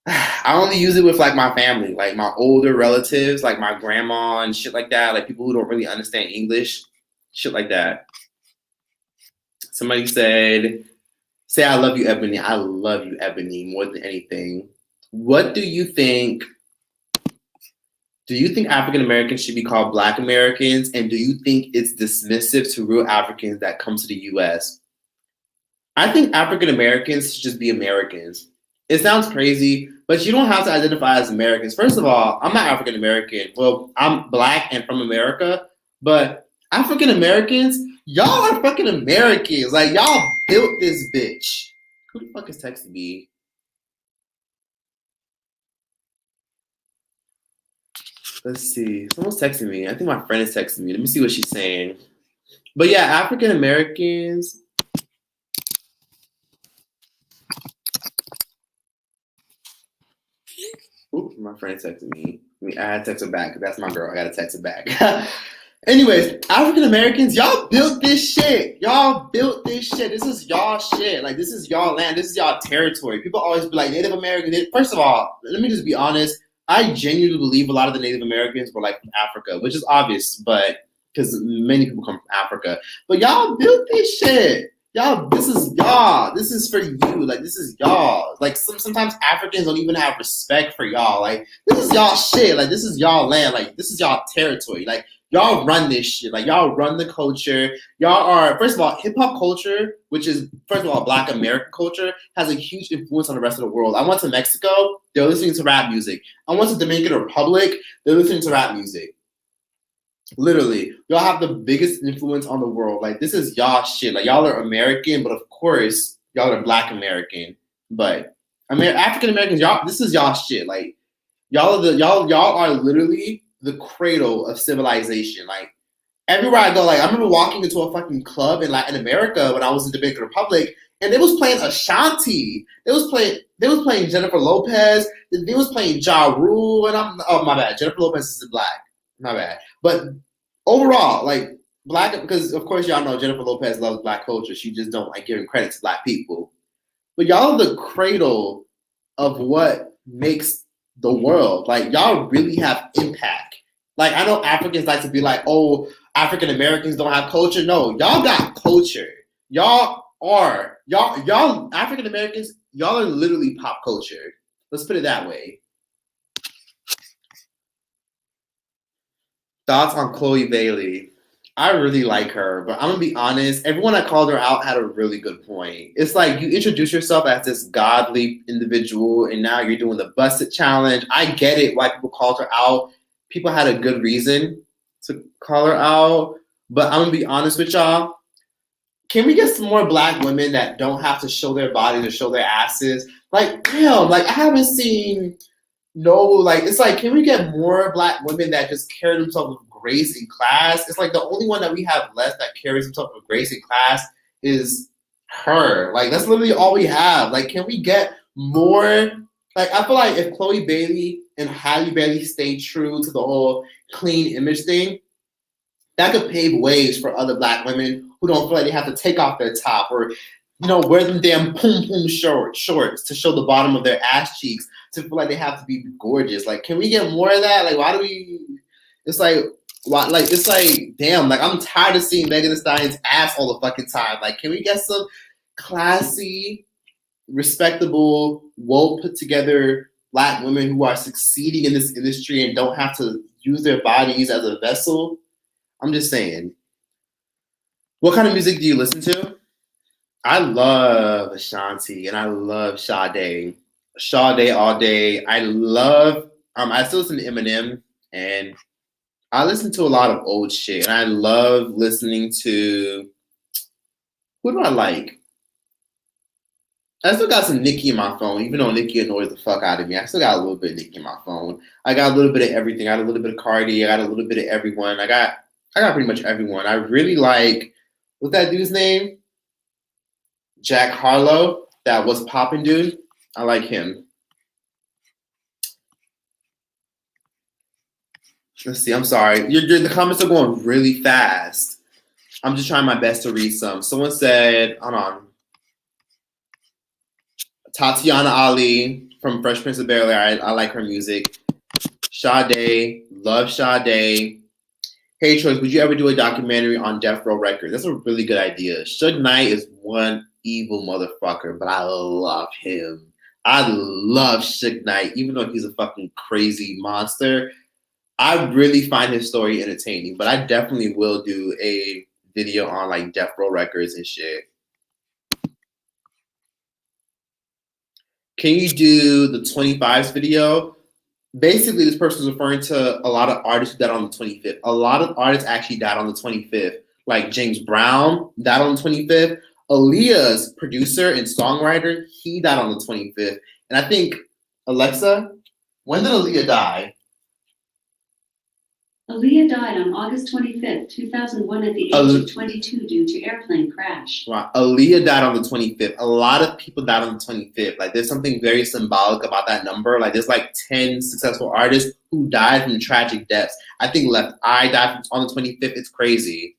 I only use it with like my family, like my older relatives, like my grandma and shit like that, like people who don't really understand English, shit like that. Somebody said, "Say I love you, Ebony." I love you, Ebony, more than anything. What do you think? Do you think African Americans should be called Black Americans? And do you think it's dismissive to real Africans that come to the US? I think African Americans should just be Americans. It sounds crazy, but you don't have to identify as Americans. First of all, I'm not African American. Well, I'm Black and from America, but African Americans, y'all are fucking Americans. Like, y'all built this bitch. Who the fuck is texting me? Let's see. Someone's texting me. I think my friend is texting me. Let me see what she's saying. But yeah, African Americans. Oops, my friend texted me. I had to text her back because that's my girl. I got to text her back. Anyways, African Americans, y'all built this shit. Y'all built this shit. This is y'all shit. Like, this is y'all land. This is y'all territory. People always be like, Native American. First of all, let me just be honest. I genuinely believe a lot of the Native Americans were like from Africa, which is obvious, but because many people come from Africa. But y'all built this shit. Y'all, this is y'all. This is for you. Like, this is y'all. Like, sometimes Africans don't even have respect for y'all. Like, this is y'all shit. Like, this is y'all land. Like, this is y'all territory. Like, y'all run this shit. Like, y'all run the culture. Y'all are, first of all, hip hop culture, which is, first of all, Black American culture, has a huge influence on the rest of the world. I went to Mexico, they're listening to rap music. I went to Dominican Republic, they're listening to rap music. Literally, y'all have the biggest influence on the world. Like, this is y'all shit. Like, y'all are American, but of course, y'all are Black American. But African Americans, y'all, this is y'all shit. Like, y'all are literally the cradle of civilization. Like, everywhere I go, like, I remember walking into a fucking club in Latin America when I was in the Dominican Republic, and they was playing Ashanti. They was playing Jennifer Lopez. They was playing Ja Rule, and oh my bad, Jennifer Lopez is Black. My bad. But overall, like, Black, because of course y'all know Jennifer Lopez loves Black culture. She just don't like giving credit to Black people. But y'all are the cradle of what makes the world. Like, y'all really have impact. Like, I know Africans like to be like, oh, African Americans don't have culture. No, y'all got culture. Y'all African Americans, y'all are literally pop culture. Let's put it that way. Thoughts on Chloe Bailey? I really like her, but I'm gonna be honest. Everyone that called her out had a really good point. It's like, you introduce yourself as this godly individual, and now you're doing the busted challenge. I get it why people called her out. People had a good reason to call her out, but I'm gonna be honest with y'all. Can we get some more Black women that don't have to show their bodies or show their asses? Like, damn, like, I haven't seen. No, like, it's like, can we get more Black women that just carry themselves with grace in class? It's like the only one that we have left that carries himself with grace in class is her. Like, that's literally all we have. Like, can we get more? Like, I feel like if Chloe Bailey and Halle Bailey stay true to the whole clean image thing, that could pave ways for other Black women who don't feel like they have to take off their top or, you know, wear them damn poom poom shorts to show the bottom of their ass cheeks, to feel like they have to be gorgeous. Like, can we get more of that? Like, why do we? It's like, why? Like, it's like, damn. Like, I'm tired of seeing Megan Thee Stallion's ass all the fucking time. Like, can we get some classy, respectable, well put together Black women who are succeeding in this industry and don't have to use their bodies as a vessel? I'm just saying. What kind of music do you listen to? I love Ashanti and I love Sade. Sade all day. I love, I still listen to Eminem, and I listen to a lot of old shit. And I love listening to, who do I like? I still got some Nicki in my phone, even though Nicki annoys the fuck out of me. I still got a little bit of Nicki in my phone. I got a little bit of everything. I got a little bit of Cardi. I got a little bit of everyone. I got pretty much everyone. I really like, what's that dude's name? Jack Harlow, that was poppin' dude. I like him. Let's see. I'm sorry. The comments are going really fast. I'm just trying my best to read some. Someone said, hold on. Tatiana Ali from Fresh Prince of Bel-Air. I like her music. Sade, love Sade. Hey, Troyce, would you ever do a documentary on Death Row Records? That's a really good idea. Suge Knight is one evil motherfucker, but I love him. I love Suge Knight, even though he's a fucking crazy monster. I really find his story entertaining, but I definitely will do a video on like Death Row Records and shit. Can you do the 25s video? Basically, this person is referring to a lot of artists who died on the 25th. A lot of artists actually died on the 25th. Like James Brown died on the 25th. Aaliyah's producer and songwriter, he died on the 25th. And I think, Alexa, when did Aaliyah die? Aaliyah died on August 25th, 2001 at the age of 22 due to airplane crash. Wow. Aaliyah died on the 25th. A lot of people died on the 25th. Like, there's something very symbolic about that number. Like, there's like 10 successful artists who died from tragic deaths. I think Left Eye died on the 25th. It's crazy.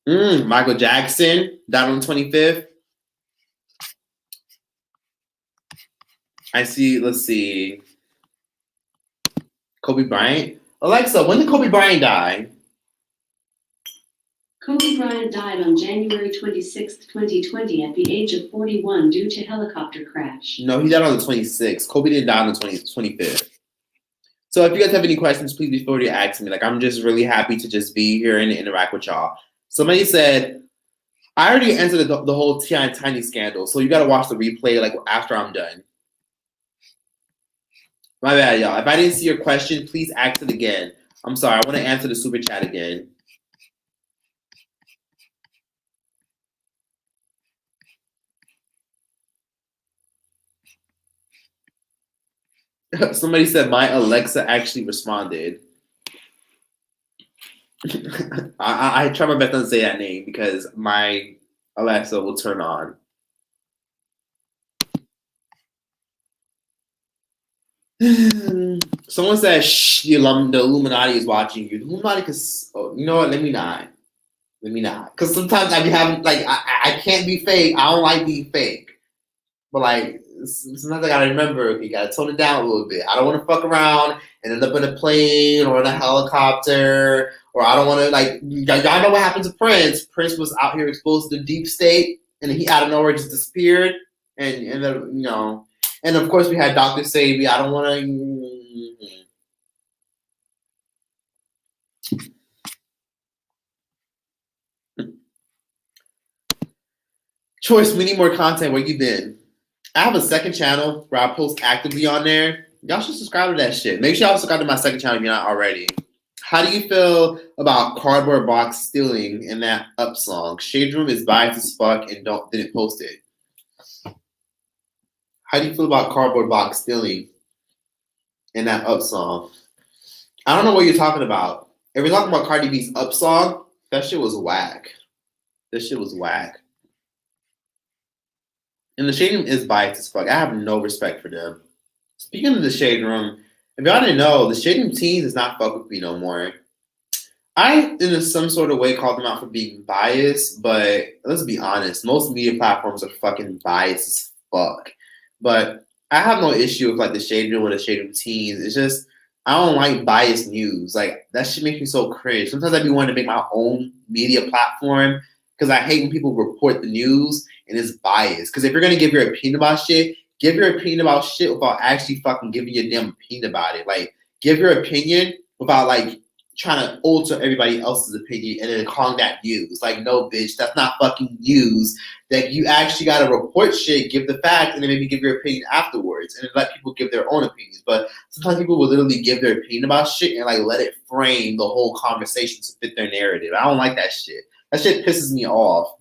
Michael Jackson died on the 25th. I see, let's see. Kobe Bryant. Alexa, when did Kobe Bryant die? Kobe Bryant died on January 26, 2020 at the age of 41 due to helicopter crash. No, he died on the 26th. Kobe didn't die on the 25th. So if you guys have any questions, please be sure to ask me. Like, I'm just really happy to just be here and interact with y'all. Somebody said, I already answered the whole T.I. and Tiny scandal, so you got to watch the replay like after I'm done. My bad, y'all. If I didn't see your question, please ask it again. I'm sorry. I want to answer the super chat again. Somebody said my Alexa actually responded. I try my best not to say that name because my Alexa will turn on. Someone said, shh, the Illuminati is watching you. The Illuminati, because, you know what? Let me not. Because sometimes I be having, like, I can't be fake. I don't like being fake. But, like, sometimes I gotta remember, you gotta tone it down a little bit. I don't want to fuck around and end up in a plane or in a helicopter. Or I don't want to, like, y'all know what happened to Prince. Prince was out here exposed to the deep state. And he out of nowhere just disappeared. And then, you know. And of course, we had Dr. Sabi. I don't want to. Troyce, we need more content. Where you been? I have a second channel where I post actively on there. Y'all should subscribe to that shit. Make sure y'all subscribe to my second channel if you're not already. How do you feel about Cardboard Box stealing in that Up song? Shade Room is biased as fuck and didn't post it. How do you feel about Cardboard Box stealing in that Up song? I don't know what you're talking about. If you're talking about Cardi B's Up song, that shit was whack. And the Shade Room is biased as fuck. I have no respect for them. Speaking of the Shade Room, if y'all didn't know, the Shade Room teens does not fuck with me no more. I, in some sort of way, called them out for being biased, but let's be honest, most media platforms are fucking biased as fuck. But I have no issue with like the Shade Room or the Shade Room teens. It's just I don't like biased news. Like that shit makes me so cringe. Sometimes I be wanting to make my own media platform because I hate when people report the news and it's biased. Because if you're gonna give your opinion about shit, give your opinion about shit without actually fucking giving your damn opinion about it. Like give your opinion without like trying to alter everybody else's opinion and then calling that news. Like, no, bitch, that's not fucking news. That you actually got to report shit, give the fact, and then maybe give your opinion afterwards and let people give their own opinions. But sometimes people will literally give their opinion about shit and like let it frame the whole conversation to fit their narrative. I don't like that shit. That shit pisses me off.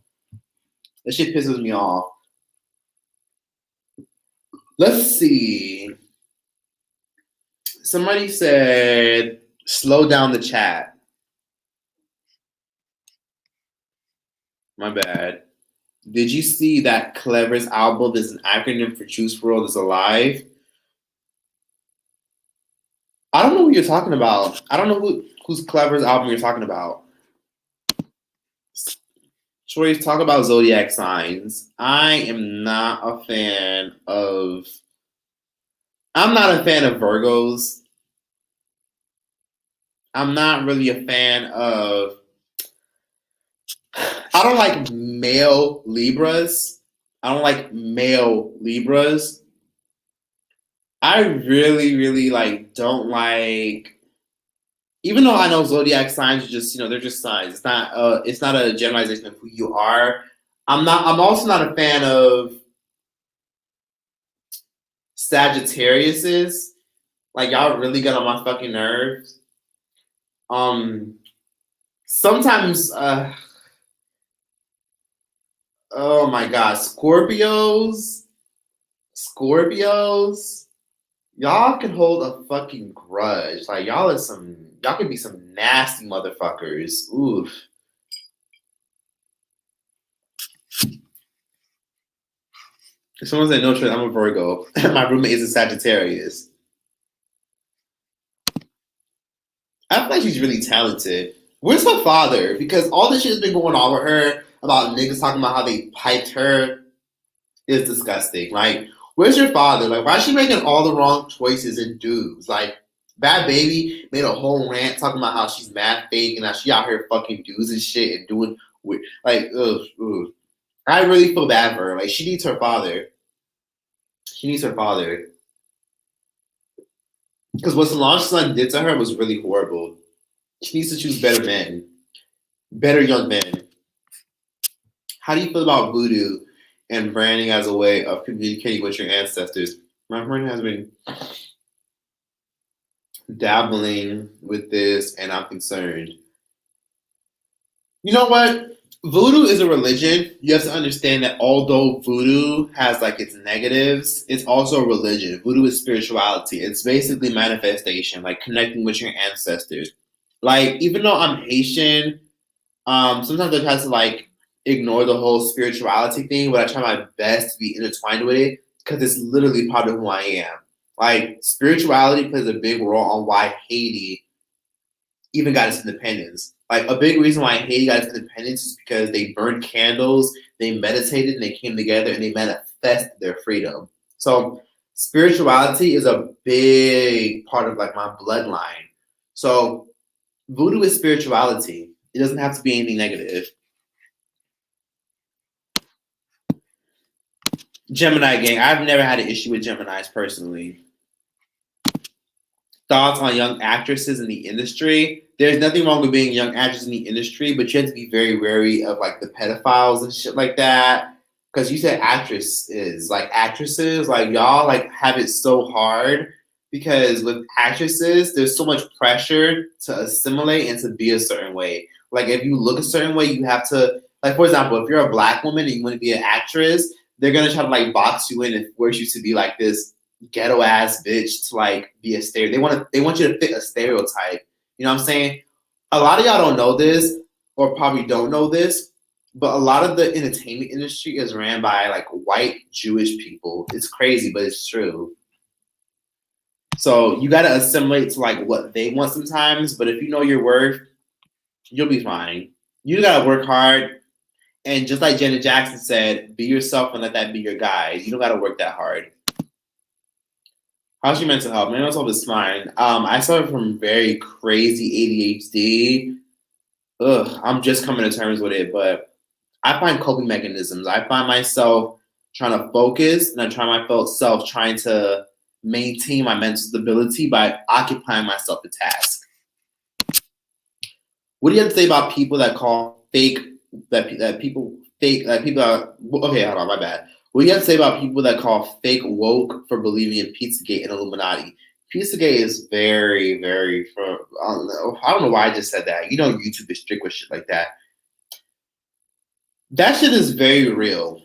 Let's see. Somebody said, slow down the chat. My bad. Did you see that Clever's album is an acronym for Juice WRLD is Alive? I don't know what you're talking about. I don't know who's Clever's album you're talking about. Troyce, talk about zodiac signs. I'm not a fan of Virgos. I'm not really a fan of I don't like male Libras. I really, really like don't like. Even though I know zodiac signs are just they're just signs. It's not a generalization of who you are. I'm also not a fan of Sagittariuses. Like y'all really get on my fucking nerves. Sometimes oh my god, Scorpios, y'all can hold a fucking grudge. Like y'all y'all can be some nasty motherfuckers. Oof. Someone said, no, Troyce, I'm a Virgo. My roommate is a Sagittarius. I feel like she's really talented. Where's her father? Because all this shit has been going on with her about niggas talking about how they piped her is disgusting. Like, where's your father? Like, why is she making all the wrong choices in dudes? Like, Bad Baby made a whole rant talking about how she's mad fake and how she out here fucking dudes and shit and doing weird. Like, ugh. I really feel bad for her. Like, she needs her father. She needs her father. Because what Solange's son did to her was really horrible. She needs to choose better men, better young men. How do you feel about voodoo and branding as a way of communicating with your ancestors? My friend has been dabbling with this, and I'm concerned. You know what? Voodoo is a religion. You have to understand that although voodoo has like its negatives, it's also a religion. Voodoo is spirituality. It's basically manifestation, like connecting with your ancestors. Like, even though I'm Haitian, sometimes I try to like ignore the whole spirituality thing, but I try my best to be intertwined with it because it's literally part of who I am. Like, spirituality plays a big role on why Haiti even got its independence. Like, a big reason why Haiti got its independence is because they burned candles, they meditated, and they came together and they manifested their freedom. So spirituality is a big part of like my bloodline. So voodoo is spirituality. It doesn't have to be anything negative. Gemini gang. I've never had an issue with Geminis personally. Thoughts on young actresses in the industry. There's nothing wrong with being a young actress in the industry, but you have to be very wary of like the pedophiles and shit like that. Because you said actresses, like y'all like have it so hard because with actresses, there's so much pressure to assimilate and to be a certain way. Like, if you look a certain way, you have to, like, for example, if you're a black woman and you want to be an actress, they're gonna try to like box you in and force you to be like this ghetto ass bitch to like be a stereotype. They want you to fit a stereotype. You know what I'm saying? A lot of y'all don't know this or probably don't know this, but a lot of the entertainment industry is ran by like white Jewish people. It's crazy, but it's true. So you gotta assimilate to like what they want sometimes, but if you know your worth, you'll be fine. You gotta work hard. And just like Janet Jackson said, be yourself and let that be your guide. You don't gotta work that hard. How's your mental health? My mental health is fine. I suffer from very crazy ADHD. Ugh, I'm just coming to terms with it, but I find coping mechanisms. I find myself trying to focus, and I try myself trying to maintain my mental stability by occupying myself a task. What do you have to say about people that call fake that people fake that people are okay? Hold on, my bad. What do you have to say about people that call fake woke for believing in Pizzagate and Illuminati? Pizzagate is very, very. I don't know why I just said that. You know, YouTube is strict with shit like that. That shit is very real.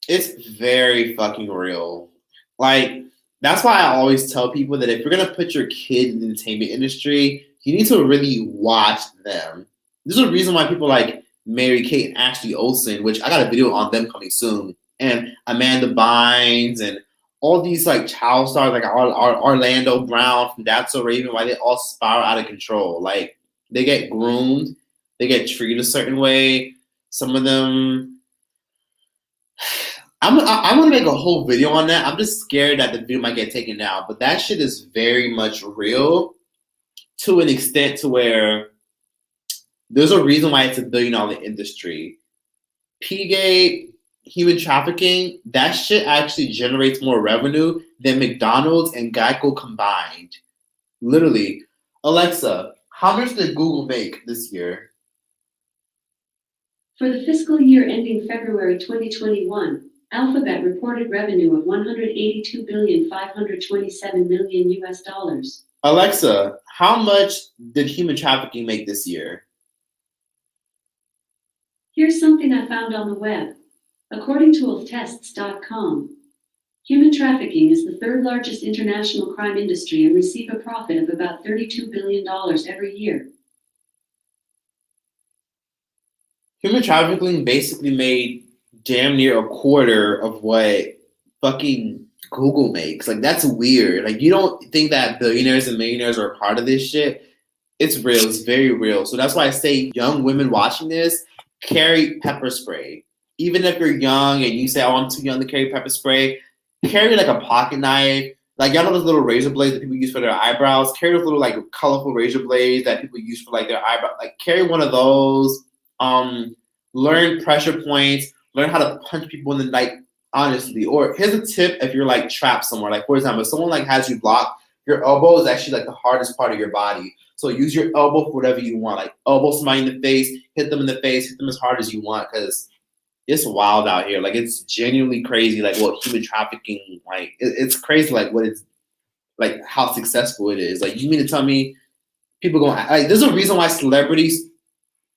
It's very fucking real. Like, that's why I always tell people that if you're gonna put your kid in the entertainment industry, you need to really watch them. There's a reason why people like Mary Kate and Ashley Olsen, which I got a video on them coming soon, and Amanda Bynes and all these like child stars like Orlando Brown from That's So Raven, why they all spiral out of control. Like, they get groomed, they get treated a certain way. Some of them, I'm gonna make a whole video on that. I'm just scared that the video might get taken down, but that shit is very much real to an extent to where there's a reason why it's $1 billion industry. P-Gate, human trafficking, that shit actually generates more revenue than McDonald's and Geico combined. Literally. Alexa, how much did Google make this year? For the fiscal year ending February 2021, Alphabet reported revenue of $182,527,000,000 US. Alexa, how much did human trafficking make this year? Here's something I found on the web. According to tests.com, Human trafficking is the third largest international crime industry and receive a profit of about $32 billion every year. Human trafficking basically made damn near a quarter of what fucking Google makes. Like, that's weird. Like, you don't think that billionaires and millionaires are a part of this shit? It's real. It's very real. So that's why I say young women watching this, carry pepper spray. Even if you're young and you say, oh, I'm too young to carry pepper spray, carry like a pocket knife. Like, y'all know those little razor blades that people use for their eyebrows? Carry those little like colorful razor blades that people use for like their eyebrow. Like, carry one of those. Learn pressure points. Learn how to punch people in the night, honestly. Or here's a tip if you're like trapped somewhere. Like, for example, if someone like has you blocked, your elbow is actually like the hardest part of your body. So use your elbow for whatever you want. Like, elbow somebody in the face, hit them in the face, hit them as hard as you want, because it's wild out here. Like, it's genuinely crazy, like, what human trafficking, like, it's crazy, like, what it's, like, how successful it is. Like, you mean to tell me people going, like, there's a reason why celebrities,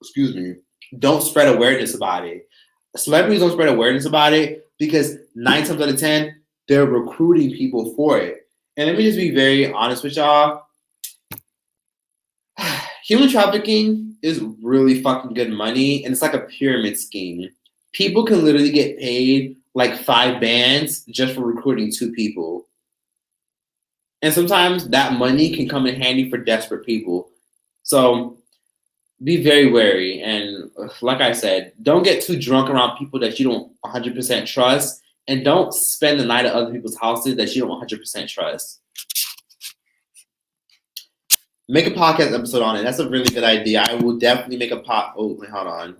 excuse me, don't spread awareness about it. Celebrities don't spread awareness about it because 9 times out of 10, they're recruiting people for it. And let me just be very honest with y'all. Human trafficking is really fucking good money, and it's like a pyramid scheme. People can literally get paid like 5 bands just for recruiting 2 people. And sometimes that money can come in handy for desperate people. So be very wary. And like I said, don't get too drunk around people that you don't 100% trust. And don't spend the night at other people's houses that you don't 100% trust. Make a podcast episode on it. That's a really good idea. I will definitely make a Oh, wait, hold on.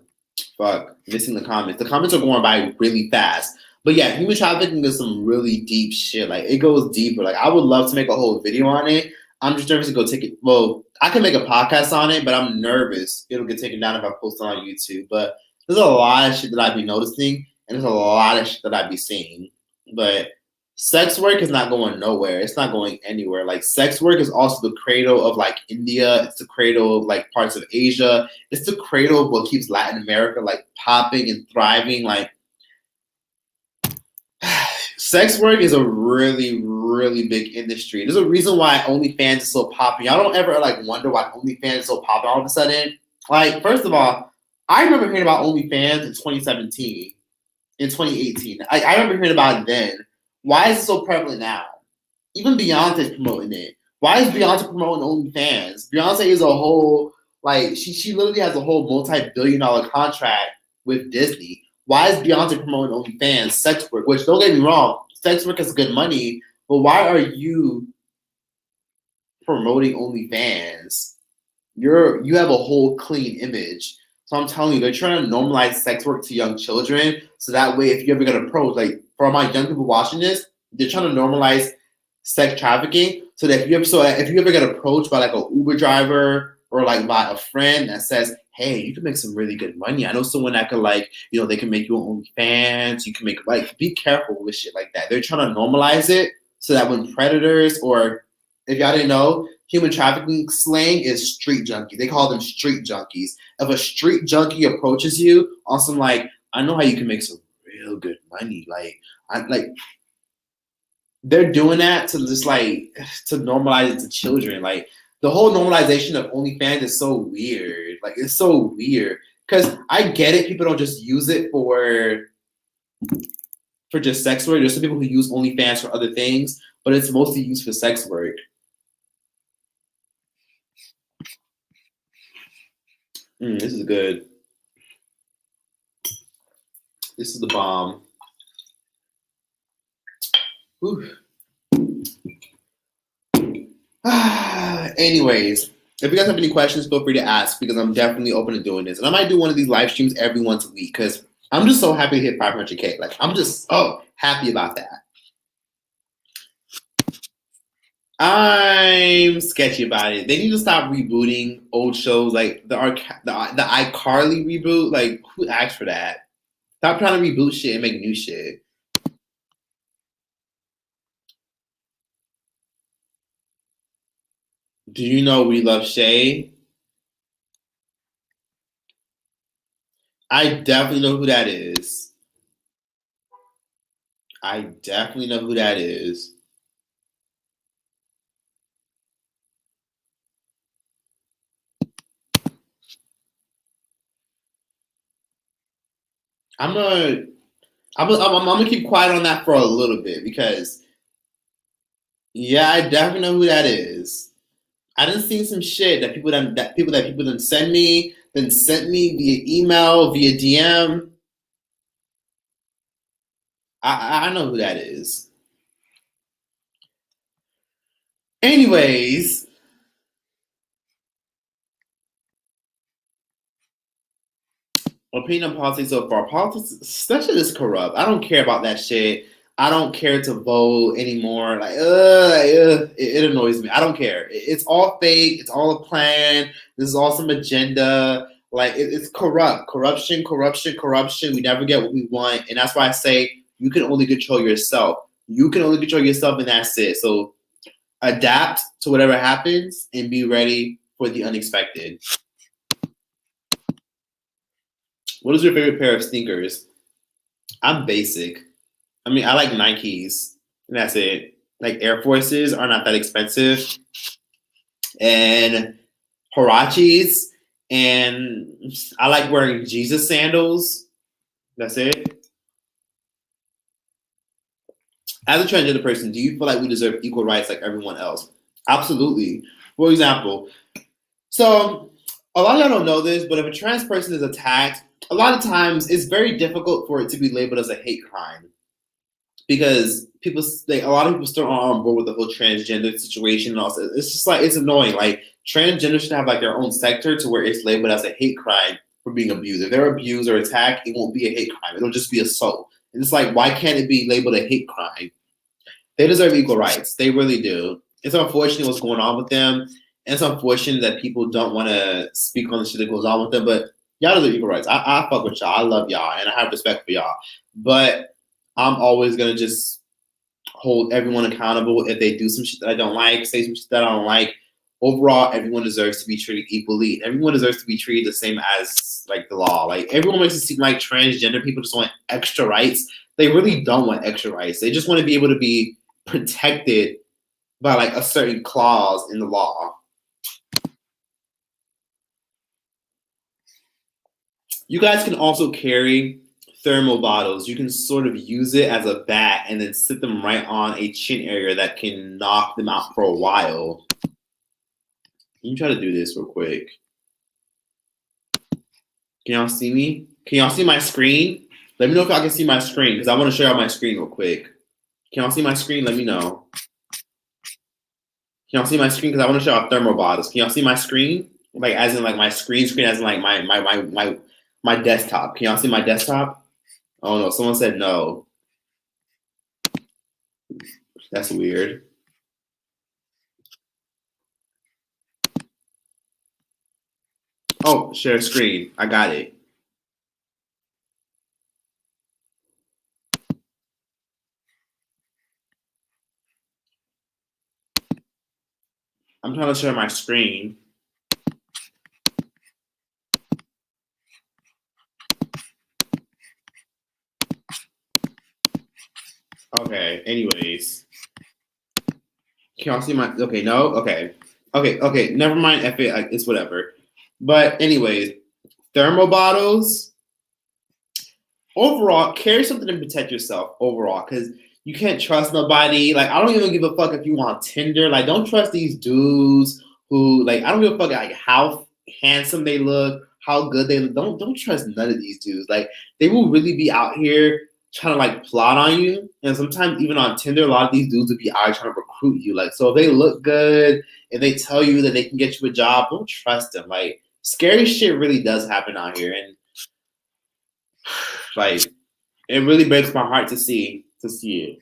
Fuck, missing the comments. The comments are going by really fast. But yeah, human trafficking is some really deep shit. Like, it goes deeper. Like, I would love to make a whole video on it. I'm just nervous to go take it. Well, I can make a podcast on it, but I'm nervous it'll get taken down if I post it on YouTube. But there's a lot of shit that I'd be noticing, and there's a lot of shit that I'd be seeing. But sex work is not going nowhere. It's not going anywhere. Like, sex work is also the cradle of like India. It's the cradle of like parts of Asia. It's the cradle of what keeps Latin America like popping and thriving. Like, sex work is a really, really big industry. There's a reason why OnlyFans is so popular. Y'all don't ever like wonder why OnlyFans is so popular all of a sudden. Like, first of all, I remember hearing about OnlyFans in 2017, in 2018. I remember hearing about it then. Why is it so prevalent now? Even Beyonce's promoting it. Why is Beyonce promoting OnlyFans? Beyonce is a whole, like, she literally has a whole multi-billion-dollar contract with Disney. Why is Beyonce promoting OnlyFans? Sex work, which, don't get me wrong, sex work is good money, but why are you promoting OnlyFans? You have a whole clean image. So I'm telling you, they're trying to normalize sex work to young children. So that way, if you ever get approached, like, for my young people watching this, they're trying to normalize sex trafficking. So that if you ever get approached by like a Uber driver or like by a friend that says, hey, you can make some really good money. I know someone that could, like, you know, they can make you an OnlyFans. You can make, like, be careful with shit like that. They're trying to normalize it so that when predators, or if y'all didn't know, human trafficking slang is street junkie. They call them street junkies. If a street junkie approaches you on some like, I know how you can make some real good money. They're doing that to just like to normalize it to children. Like, the whole normalization of OnlyFans is so weird. Like, it's so weird. Because I get it, people don't just use it for just sex work. There's some people who use OnlyFans for other things, but it's mostly used for sex work. This is good. This is the bomb. Whew. Anyways, if you guys have any questions, feel free to ask, because I'm definitely open to doing this. And I might do one of these live streams every once a week, because I'm just so happy to hit 500K. Like, I'm just so happy about that. I'm sketchy about it. They need to stop rebooting old shows, like the iCarly reboot. Like, who asked for that? Stop trying to reboot shit and make new shit. Do you know We Love Shay? I definitely know who that is. I definitely know who that is. I'm gonna keep quiet on that for a little bit because yeah, I definitely know who that is. I done seen some shit that people done send me, then sent me via email, via DM. I know who that is. Anyways, opinion on politics so far. Politics, that shit is corrupt. I don't care about that shit. I don't care to vote anymore. It annoys me. I don't care. It's all fake. It's all a plan. This is all some agenda. Like it's corrupt. Corruption, corruption, corruption. We never get what we want, and that's why I say you can only control yourself. You can only control yourself, and that's it. So adapt to whatever happens and be ready for the unexpected. What is your favorite pair of sneakers? I'm basic. I mean, I like Nikes, and that's it. Like Air Forces are not that expensive, and Huaraches, and I like wearing Jesus sandals. That's it. As a transgender person, do you feel like we deserve equal rights like everyone else? Absolutely. For example, so a lot of y'all don't know this, but if a trans person is attacked, a lot of times it's very difficult for it to be labeled as a hate crime. Because a lot of people still aren't on board with the whole transgender situation and also it's just like it's annoying. Like transgender should have like their own sector to where it's labeled as a hate crime for being abused. If they're abused or attacked, it won't be a hate crime. It'll just be assault. And it's like, why can't it be labeled a hate crime? They deserve equal rights. They really do. It's unfortunate what's going on with them. And it's unfortunate that people don't want to speak on the shit that goes on with them. But y'all deserve equal rights. I fuck with y'all. I love y'all and I have respect for y'all. But I'm always gonna just hold everyone accountable if they do some shit that I don't like, say some shit that I don't like. Overall, everyone deserves to be treated equally. Everyone deserves to be treated the same as like the law. Like everyone makes it seem like transgender people just want extra rights. They really don't want extra rights. They just want to be able to be protected by like a certain clause in the law. You guys can also carry thermal bottles. You can sort of use it as a bat and then sit them right on a chin area that can knock them out for a while. Let me try to do this real quick. Can y'all see me? Can y'all see my screen? Let me know if y'all can see my screen because I want to show y'all my screen real quick. Can y'all see my screen? Let me know. Can y'all see my screen? Because I want to show y'all thermal bottles. Can y'all see my screen? Like as in like my screen as in like my desktop. Can y'all see my desktop? Oh no, someone said no. That's weird. Oh, share screen. I got it. I'm trying to share my screen. Okay, anyways. Can y'all see my, okay, no? Okay, never mind, F it, it's whatever. But anyways, thermal bottles, overall, carry something to protect yourself overall, because you can't trust nobody. Like, I don't even give a fuck if you want Tinder. Like, don't trust these dudes who, like, I don't give a fuck like how handsome they look, how good they look. Don't trust none of these dudes. Like, they will really be out here trying to like plot on you. And sometimes even on Tinder, a lot of these dudes will be out trying to recruit you. Like, so if they look good and they tell you that they can get you a job, don't trust them. Like, scary shit really does happen out here. And like, it really breaks my heart to see it.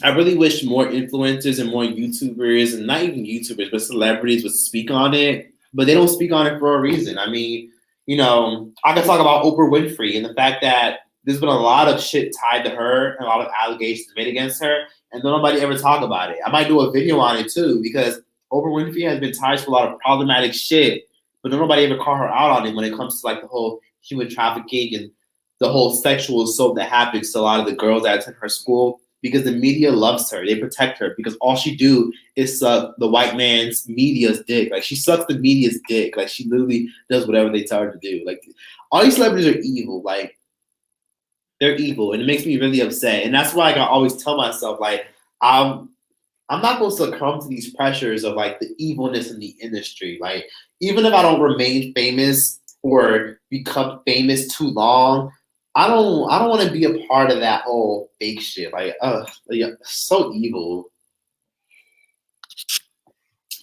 I really wish more influencers and more YouTubers, and not even YouTubers, but celebrities would speak on it. But they don't speak on it for a reason. I mean, you know, I could talk about Oprah Winfrey and the fact that there's been a lot of shit tied to her and a lot of allegations made against her, and nobody ever talk about it. I might do a video on it too, because Oprah Winfrey has been tied to a lot of problematic shit, but nobody ever call her out on it when it comes to like the whole human trafficking and the whole sexual assault that happens to a lot of the girls that attend her school, because the media loves her. They protect her because all she do is suck the white man's media's dick. Like, she sucks the media's dick. Like, she literally does whatever they tell her to do. Like, all these celebrities are evil. Like, they're evil, and it makes me really upset. And that's why, like, I always tell myself, like, I'm not going to succumb to these pressures of, like, the evilness in the industry. Like, even if I don't remain famous or become famous too long, I don't want to be a part of that whole fake shit. Like, so evil.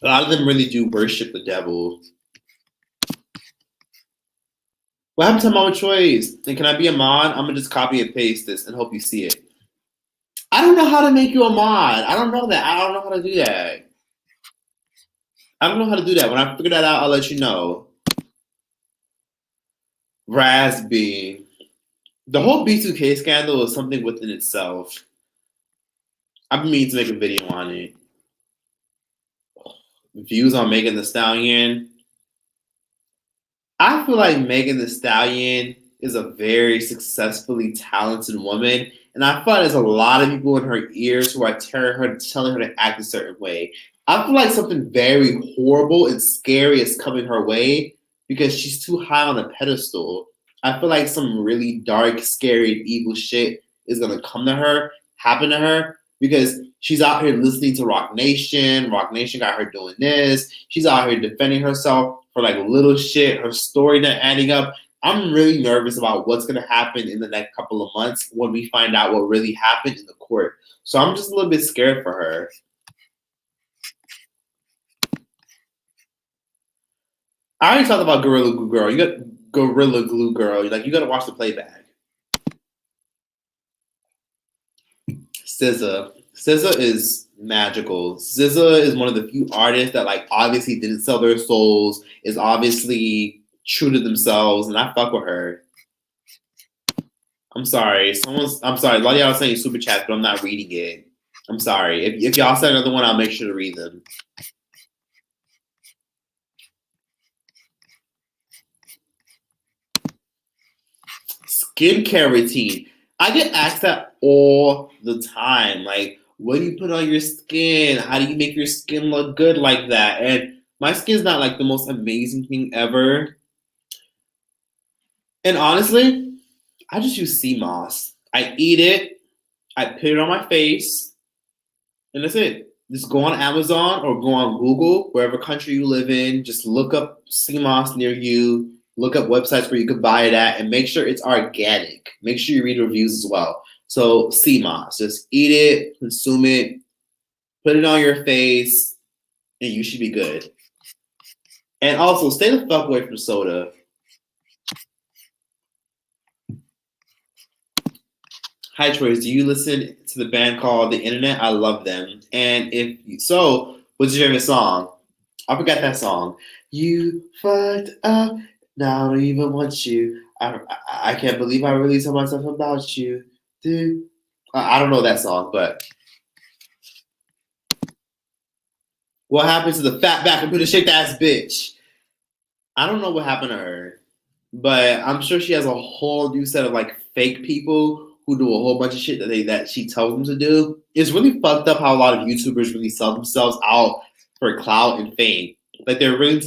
A lot of them really do worship the devil. What happened to Mama Troyce? And can I be a mod? I'm gonna just copy and paste this and hope you see it. I don't know how to make you a mod. I don't know that. I don't know how to do that. I don't know how to do that. When I figure that out, I'll let you know. Raspy. The whole B2K scandal is something within itself. I've been meaning to make a video on it. Views on Megan Thee Stallion. I feel like Megan Thee Stallion is a very successfully talented woman, and I feel like there's a lot of people in her ears who are telling her to act a certain way. I feel like something very horrible and scary is coming her way because she's too high on a pedestal. I feel like some really dark, scary, evil shit is gonna happen to her, because she's out here listening to Rock Nation. Rock Nation got her doing this. She's out here defending herself for like little shit. Her story not adding up. I'm really nervous about what's gonna happen in the next couple of months when we find out what really happened in the court. So I'm just a little bit scared for her. I already talked about Gorilla Glue Girl. You got Gorilla Glue Girl. Like, you gotta watch the playback. SZA. SZA is magical. SZA is one of the few artists that, like, obviously didn't sell their souls, is obviously true to themselves, and I fuck with her. I'm sorry. I'm sorry. A lot of y'all are saying super chats, but I'm not reading it. I'm sorry. If y'all said another one, I'll make sure to read them. Skincare routine. I get asked that all the time. Like, what do you put on your skin? How do you make your skin look good like that? And my skin's not like the most amazing thing ever. And honestly, I just use sea moss. I eat it, I put it on my face, and that's it. Just go on Amazon or go on Google, wherever country you live in. Just look up sea moss near you. Look up websites where you could buy it at, and make sure it's organic. Make sure you read reviews as well. So sea moss, just eat it, consume it, put it on your face, and you should be good. And also, stay the fuck away from soda. Hi, Troyce. Do you listen to the band called The Internet? I love them. And if so, what's your favorite song? I forgot that song. You fucked up. Now I don't even want you. I can't believe I really told myself about you. Dude. I don't know that song, but what happened to the fat back computer shaped ass bitch? I don't know what happened to her, but I'm sure she has a whole new set of like fake people who do a whole bunch of shit that she tells them to do. It's really fucked up how a lot of YouTubers really sell themselves out for clout and fame. Like, they're willing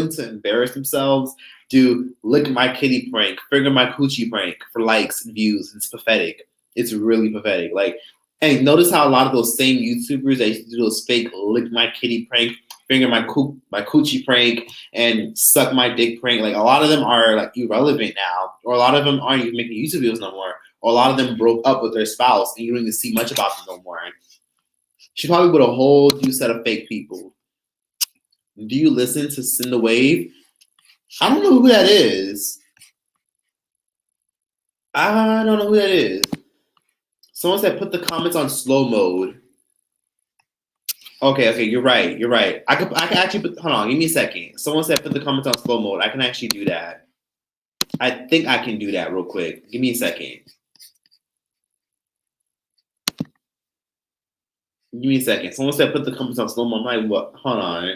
to embarrass themselves, do lick my kitty prank, finger my coochie prank for likes and views. It's pathetic. It's really pathetic. Like, and notice how a lot of those same YouTubers that used to do those fake lick my kitty prank, finger my coochie prank, and suck my dick prank, like, a lot of them are like irrelevant now, or a lot of them aren't even making YouTube videos no more, or a lot of them broke up with their spouse and you don't even see much about them no more. She probably with a whole new set of fake people. Do you listen to Send the Wave? I don't know who that is. I don't know who that is. Someone said put the comments on slow mode. Okay, you're right. I can actually put, hold on, give me a second. Someone said put the comments on slow mode. I can actually do that. I think I can do that real quick. Give me a second. Give me a second. Someone said put the comments on slow mode. I'm like, what? Hold on.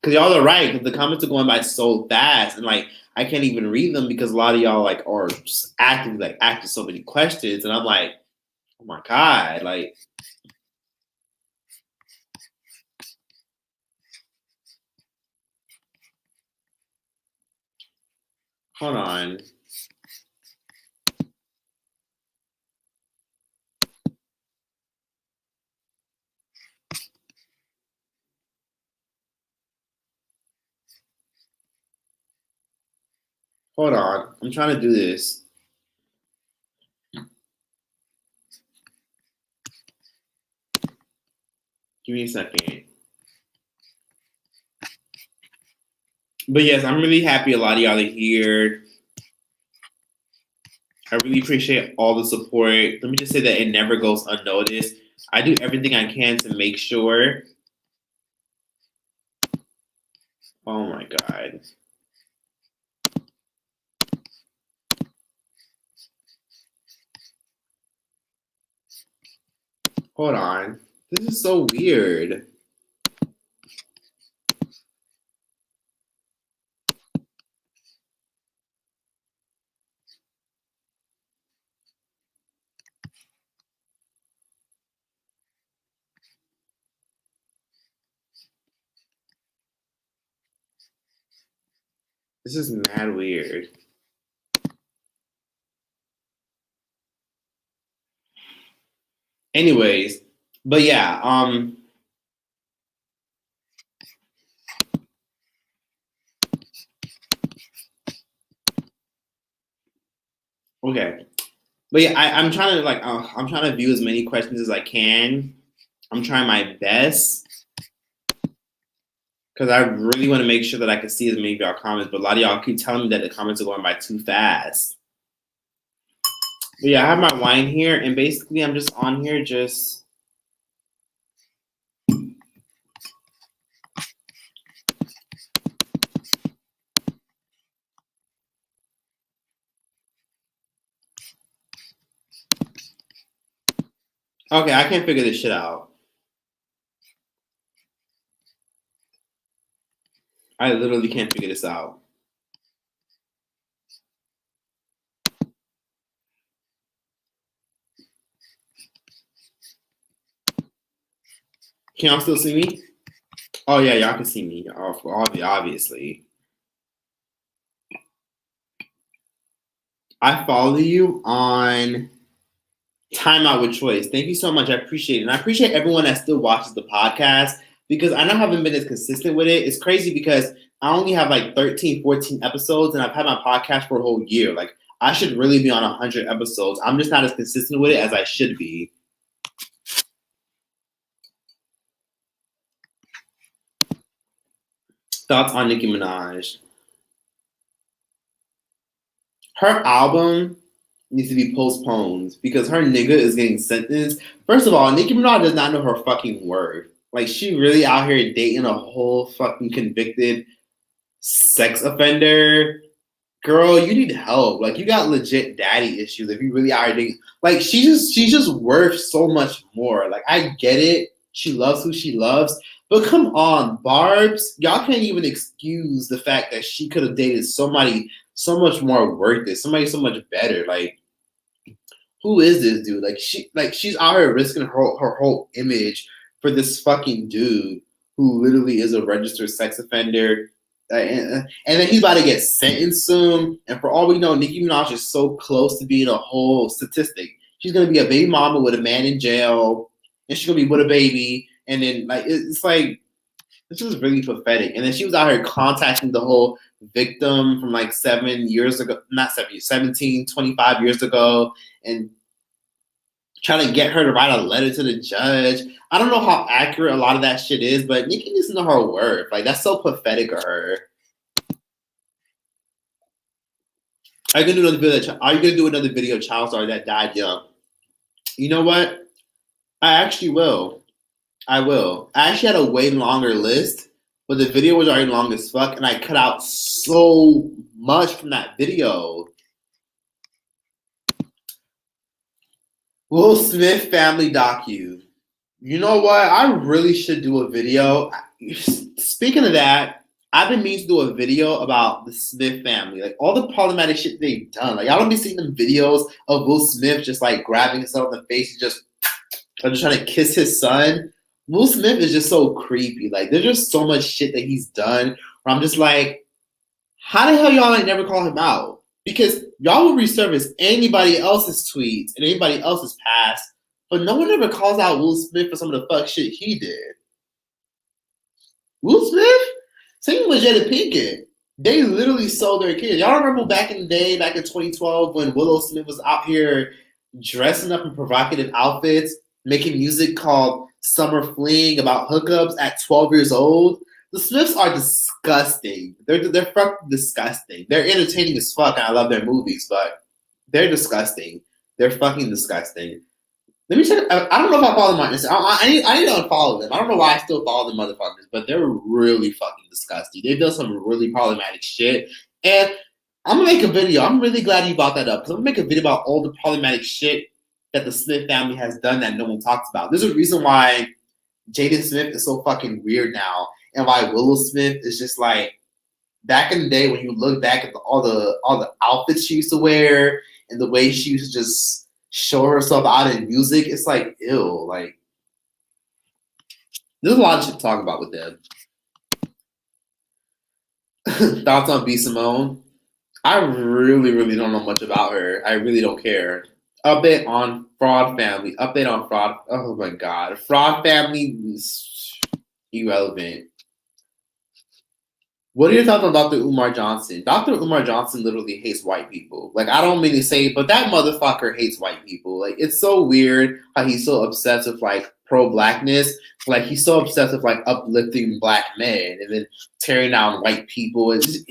Because y'all are right. Because the comments are going by so fast, and like I can't even read them because a lot of y'all like are just asking so many questions, and I'm like, oh my god, like. Hold on. Hold on. I'm trying to do this. Give me a second. But yes, I'm really happy a lot of y'all are here. I really appreciate all the support. Let me just say that it never goes unnoticed. I do everything I can to make sure. Oh my god. Hold on. This is so weird. This is mad weird. Anyways, but yeah, okay. But yeah, I'm trying to I'm trying to view as many questions as I can. I'm trying my best because I really want to make sure that I can see as many of y'all comments. But a lot of y'all keep telling me that the comments are going by too fast. But yeah, I have my wine here, and basically I'm just on here just. Okay, I can't figure this shit out. I literally can't figure this out. Can y'all still see me? Oh yeah, y'all can see me. Obviously. I follow you on Time Out with Troyce. Thank you so much. I appreciate it. And I appreciate everyone that still watches the podcast because I know I haven't been as consistent with it. It's crazy because I only have like 13, 14 episodes and I've had my podcast for a whole year. Like I should really be on 100 episodes. I'm just not as consistent with it as I should be. Thoughts on Nicki Minaj? Her album needs to be postponed because her nigga is getting sentenced. First of all, Nicki Minaj does not know her fucking worth. Like she really out here dating a whole fucking convicted sex offender. Girl, you need help. Like you got legit daddy issues if you really are dating. Like she's just worth so much more. Like I get it. She loves who she loves. But come on, Barbs. Y'all can't even excuse the fact that she could have dated somebody so much more worth it, somebody so much better. Like, who is this dude? Like she's out here risking her whole image for this fucking dude who literally is a registered sex offender. And then he's about to get sentenced soon. And for all we know, Nicki Minaj is so close to being a whole statistic. She's gonna be a baby mama with a man in jail, and she's gonna be with a baby. And then like it's like this was really pathetic. And then she was out here contacting the whole victim from like 7 years ago, not 7 years, 17, 25 years ago, and trying to get her to write a letter to the judge. I don't know how accurate a lot of that shit is, but Nicki needs to know her worth. Like, that's so pathetic of her. Are you gonna do another video of child star that died young? You know what? I actually will. I will. I actually had a way longer list, but the video was already long as fuck, and I cut out so much from that video. Will Smith family docu. You know what? I really should do a video. speaking of that, I've been meaning to do a video about the Smith family, like all the problematic shit they've done. Like y'all don't be seeing them videos of Will Smith just like grabbing himself in the face and just trying to kiss his son. Will Smith is just so creepy. Like there's just so much shit that he's done where I'm just like, how the hell y'all like never call him out? Because y'all will resurface anybody else's tweets and anybody else's past, but no one ever calls out Will Smith for some of the fuck shit he did. Will Smith? Same with Jada Pinkett. They literally sold their kids. Y'all remember back in the day, back in 2012, when Willow Smith was out here dressing up in provocative outfits, making music called Summer Fling about hookups at 12 years old? The Smiths are disgusting. They're fucking disgusting. They're entertaining as fuck, and I love their movies, but they're disgusting. They're fucking disgusting. Let me check. I don't know if I follow them on Instagram. I need to unfollow them. I don't know why I still follow them motherfuckers, but they're really fucking disgusting. They've done some really problematic shit. And I'm going to make a video. I'm really glad you brought that up, because I'm going to make a video about all the problematic shit that the Smith family has done that no one talks about. There's a reason why Jaden Smith is so fucking weird now, and why Willow Smith is just like, back in the day when you look back at all the outfits she used to wear and the way she used to just show herself out in music, it's like, ew. Like, there's a lot of shit to talk about with them. Thoughts on B. Simone? I really don't know much about her. I really don't care. Update on Fraud Family. Update on Fraud. Oh my god. Fraud Family is irrelevant. What are your thoughts on Dr. Umar Johnson? Dr. Umar Johnson literally hates white people. Like, I don't mean to say it, but that motherfucker hates white people. Like, it's so weird how he's so obsessed with, like, pro-blackness. Like, he's so obsessed with, like, uplifting black men and then tearing down white people. He's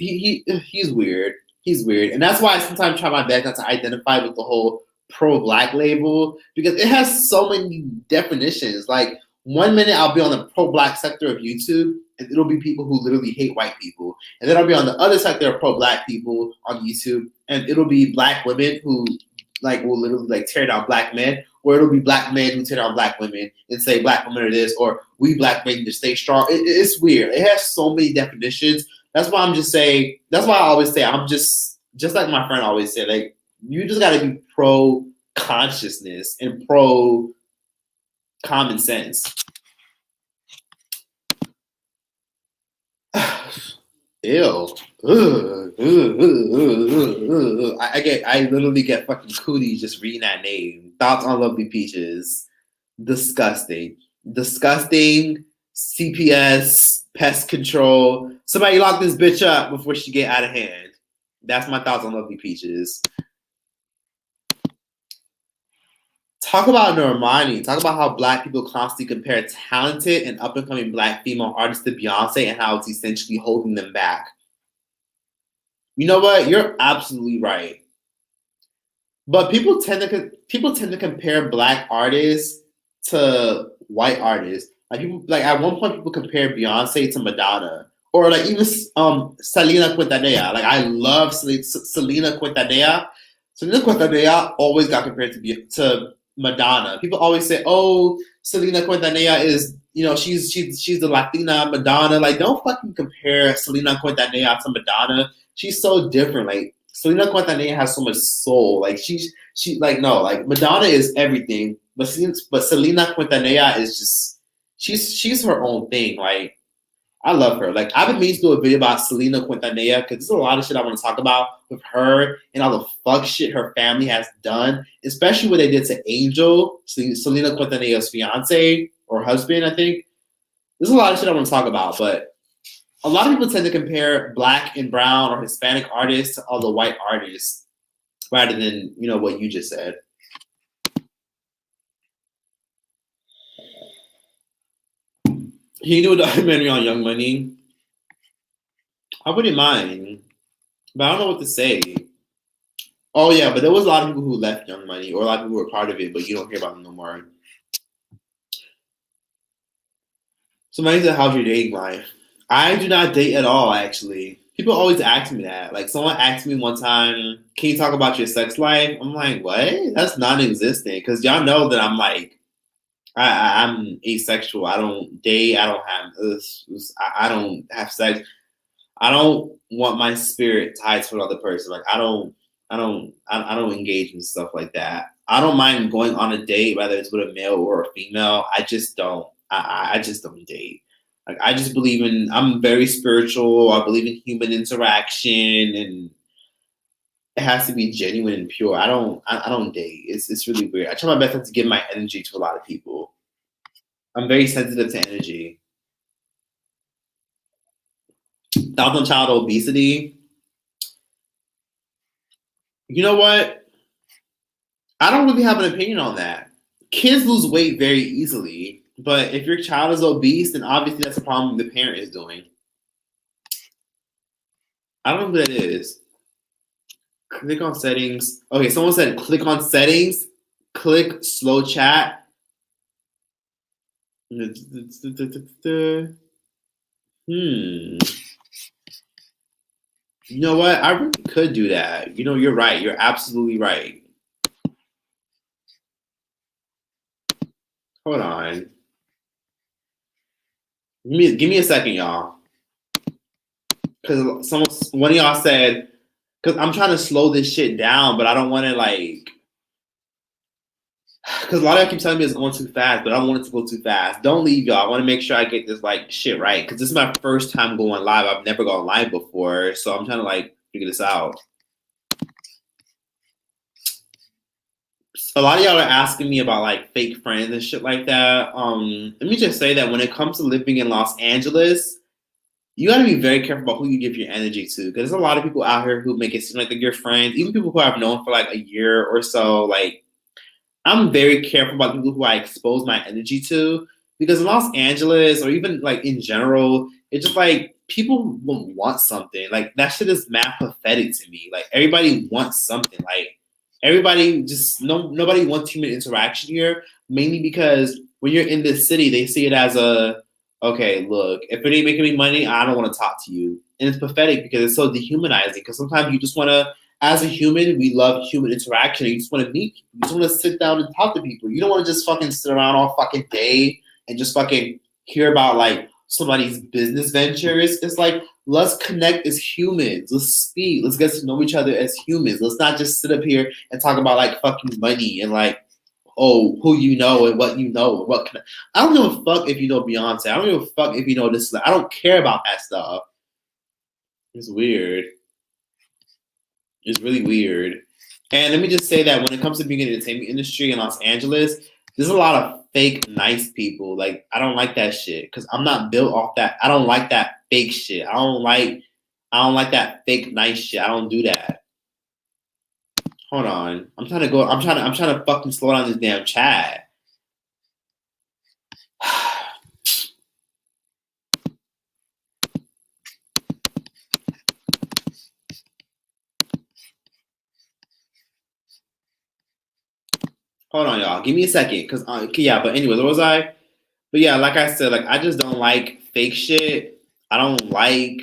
weird. He's weird. And that's why I sometimes try my best not to identify with the whole pro-black label, because it has so many definitions. Like, one minute I'll be on the pro-black sector of YouTube, and it'll be people who literally hate white people. And then I'll be on the other sector of pro-black people on YouTube, and it'll be black women who like will literally like tear down black men, or it'll be black men who tear down black women and say black women are this, or we black men need to stay strong. It's weird. It has so many definitions. That's why I'm just saying. That's why I always say I'm just like my friend always said. Like, you just got to be pro consciousness and pro common sense. Ew. I literally get fucking cooties just reading that name. Thoughts on Lovely Peaches? Disgusting. Disgusting. CPS, pest control. Somebody lock this bitch up before she get out of hand. That's my thoughts on Lovely Peaches. Talk about Normani. Talk about how black people constantly compare talented and up-and-coming black female artists to Beyonce and how it's essentially holding them back. You know what? You're absolutely right. But people tend to compare black artists to white artists. Like at one point, people compare Beyonce to Madonna, or like even Selena Quintanilla. Like, I love Selena Quintanilla. Selena Quintanilla always got compared to Madonna. People always say, "Oh, Selena Quintanilla is, you know, she's the Latina Madonna." Like, don't fucking compare Selena Quintanilla to Madonna. She's so different. Like, Selena Quintanilla has so much soul. Like, she like, no, like, Madonna is everything, but Selena Quintanilla is just she's her own thing. Like, I love her. Like, I've been meaning to do a video about Selena Quintanilla because there's a lot of shit I want to talk about with her and all the fuck shit her family has done, especially what they did to Angel, Selena Quintanilla's fiance or husband, I think. There's a lot of shit I want to talk about, but a lot of people tend to compare black and brown or Hispanic artists to other white artists rather than, you know, what you just said. Can you do a documentary on Young Money? I wouldn't mind, but I don't know what to say. Oh yeah, but there was a lot of people who left Young Money, or a lot of people who were part of it, but you don't hear about them no more. Somebody said, "How's your dating life?" I do not date at all, actually. People always ask me that. Like, someone asked me one time, "Can you talk about your sex life?" I'm like, what? That's non-existent, because y'all know that I'm like I'm asexual. I don't date. I don't have. I don't have sex. I don't want my spirit tied to another person. Like I don't engage in stuff like that. I don't mind going on a date, whether it's with a male or a female. I just don't. I just don't date. Like I just believe in. I'm very spiritual. I believe in human interaction, and it has to be genuine and pure. I don't date. It's really weird. I try my best not to give my energy to a lot of people. I'm very sensitive to energy. Thoughts on child obesity? You know what? I don't really have an opinion on that. Kids lose weight very easily, but if your child is obese, then obviously that's a problem the parent is doing. I don't know who that is. Click on settings. Okay, someone said click on settings, click slow chat. Hmm. You know what? I really could do that. You know, you're right. You're absolutely right. Hold on. Give me a second, y'all. Because one of y'all said, because I'm trying to slow this shit down, but I don't want to like. Because a lot of y'all keep telling me it's going too fast, but I don't want it to go too fast. Don't leave, y'all. I want to make sure I get this like shit right. Because this is my first time going live. I've never gone live before, so I'm trying to like figure this out. A lot of y'all are asking me about like fake friends and shit like that. Let me just say that when it comes to living in Los Angeles, you got to be very careful about who you give your energy to, because there's a lot of people out here who make it seem like they're your friends, even people who I've known for like a year or so. Like, I'm very careful about people who I expose my energy to, because in Los Angeles or even like in general, it's just like people want something. Like that shit is mad pathetic to me. Like everybody wants something. Like everybody just nobody wants human interaction here, mainly because when you're in this city, they see it as a okay, look, if it ain't making me money, I don't want to talk to you. And it's pathetic because it's so dehumanizing. Because sometimes you just want to, as a human, we love human interaction. You just want to meet people. You just want to sit down and talk to people. You don't want to just fucking sit around all fucking day and just fucking hear about like somebody's business ventures. It's like, let's connect as humans. Let's speak. Let's get to know each other as humans. Let's not just sit up here and talk about like fucking money and like, oh, who you know and what you know and what can I don't give a fuck if you know Beyonce. I don't give a fuck if you know this. I don't care about that stuff. It's weird. It's really weird. And let me just say that when it comes to being in the entertainment industry in Los Angeles, there's a lot of fake nice people. Like I don't like that shit because I'm not built off that. I don't like that fake shit. I don't like that fake nice shit. I don't do that. Hold on. I'm trying to fucking slow down this damn chat. Hold on, y'all. Give me a second, cause yeah. But anyway, what was I? But yeah, like I said, like I just don't like fake shit. I don't like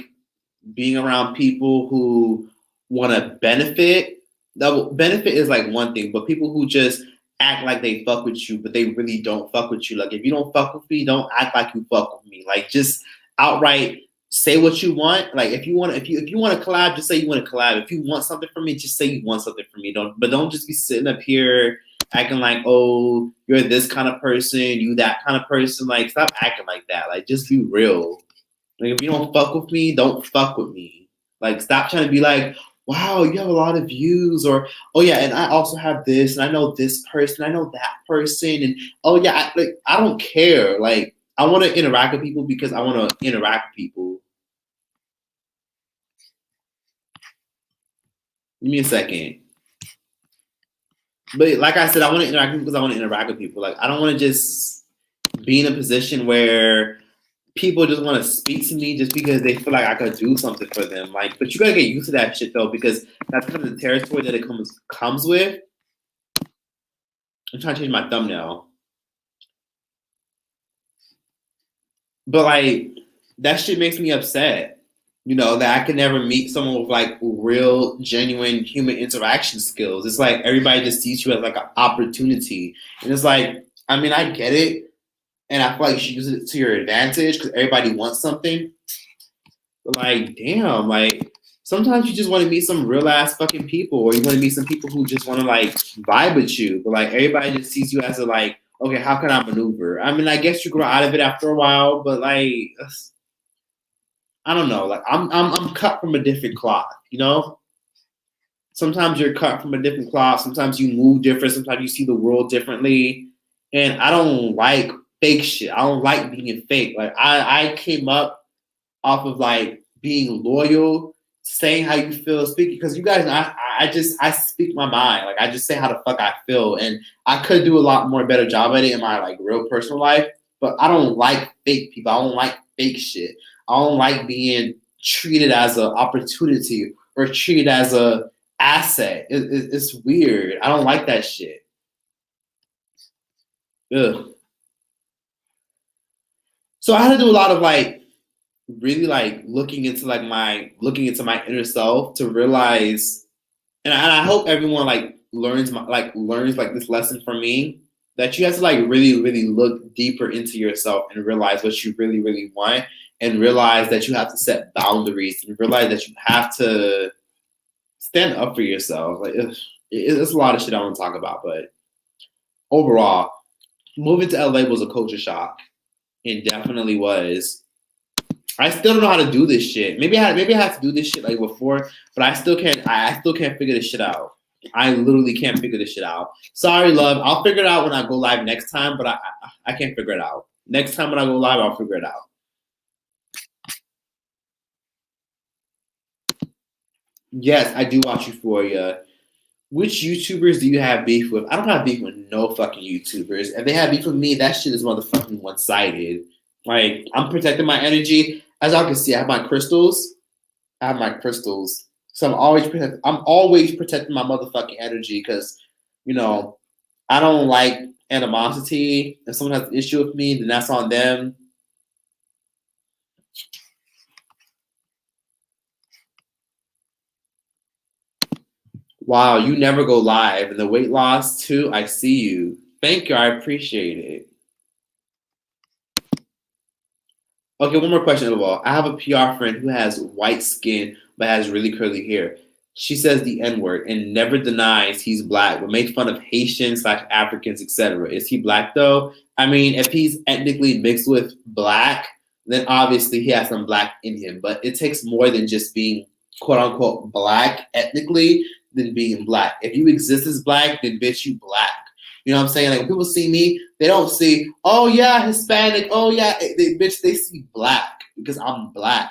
being around people who want to benefit. The benefit is like one thing, but people who just act like they fuck with you, but they really don't fuck with you. Like if you don't fuck with me, don't act like you fuck with me. Like just outright say what you want. Like if you want to collab, just say you want to collab. If you want something from me, just say you want something from me. Don't just be sitting up here acting like, oh, you're this kind of person, you that kind of person. Like stop acting like that. Like just be real. Like if you don't fuck with me, don't fuck with me. Like stop trying to be like, wow, you have a lot of views, or oh yeah, and I also have this, and I know this person, I know that person, and oh yeah, I don't care. Like I want to interact with people because I want to interact with people. Give me a second. But like I said, I want to interact with people because I want to interact with people. Like I don't want to just be in a position where people just want to speak to me just because they feel like I could do something for them. Like, but you gotta get used to that shit though, because that's kind of the territory that it comes with. I'm trying to change my thumbnail, but like that shit makes me upset. You know that I could never meet someone with like real, genuine human interaction skills. It's like everybody just sees you as like an opportunity, and it's like I mean, I get it, and I feel like you should use it to your advantage because everybody wants something. But like, damn, like sometimes you just want to meet some real ass fucking people, or you want to meet some people who just want to like vibe with you. But like everybody just sees you as a like, okay, how can I maneuver? I mean, I guess you grow out of it after a while, but like, I don't know. Like I'm cut from a different cloth, you know. Sometimes you're cut from a different cloth. Sometimes you move different. Sometimes you see the world differently. And I don't like fake shit. I don't like being fake. Like I came up off of like being loyal, saying how you feel, speaking because you guys, I speak my mind. Like I just say how the fuck I feel, and I could do a lot more better job at it in my like real personal life. But I don't like fake people. I don't like fake shit. I don't like being treated as an opportunity or treated as a asset. It's weird. I don't like that shit. Ugh. So I had to do a lot of like really like looking into my inner self to realize, and I hope everyone like learns like this lesson from me, that you have to like really look deeper into yourself and realize what you really want, and realize that you have to set boundaries, and realize that you have to stand up for yourself. Like it's a lot of shit I want to talk about, but overall, moving to LA was a culture shock. It definitely was. I still don't know how to do this shit. Maybe I had to do this shit like before, but I still can't. I still can't figure this shit out. I literally can't figure this shit out. Sorry, love. I'll figure it out when I go live next time, but I can't figure it out. Next time when I go live, I'll figure it out. Yes, I do watch Euphoria. Which YouTubers do you have beef with? I don't have beef with no fucking YouTubers. If they have beef with me, that shit is motherfucking one-sided. Like, I'm protecting my energy. As y'all can see, I have my crystals. So I'm always protecting my motherfucking energy because, you know, I don't like animosity. If someone has an issue with me, then that's on them. Wow, you never go live. And the weight loss too, I see you. Thank you, I appreciate it. Okay, one more question of all. I have a PR friend who has white skin but has really curly hair. She says the N-word and never denies he's black, but makes fun of Haitians / Africans, etc. Is he black though? I mean, if he's ethnically mixed with black, then obviously he has some black in him. But it takes more than just being quote unquote black ethnically than being black. If you exist as black, then bitch, you black. You know what I'm saying? Like when people see me, they don't see, oh yeah, Hispanic, oh yeah, they see black because I'm black.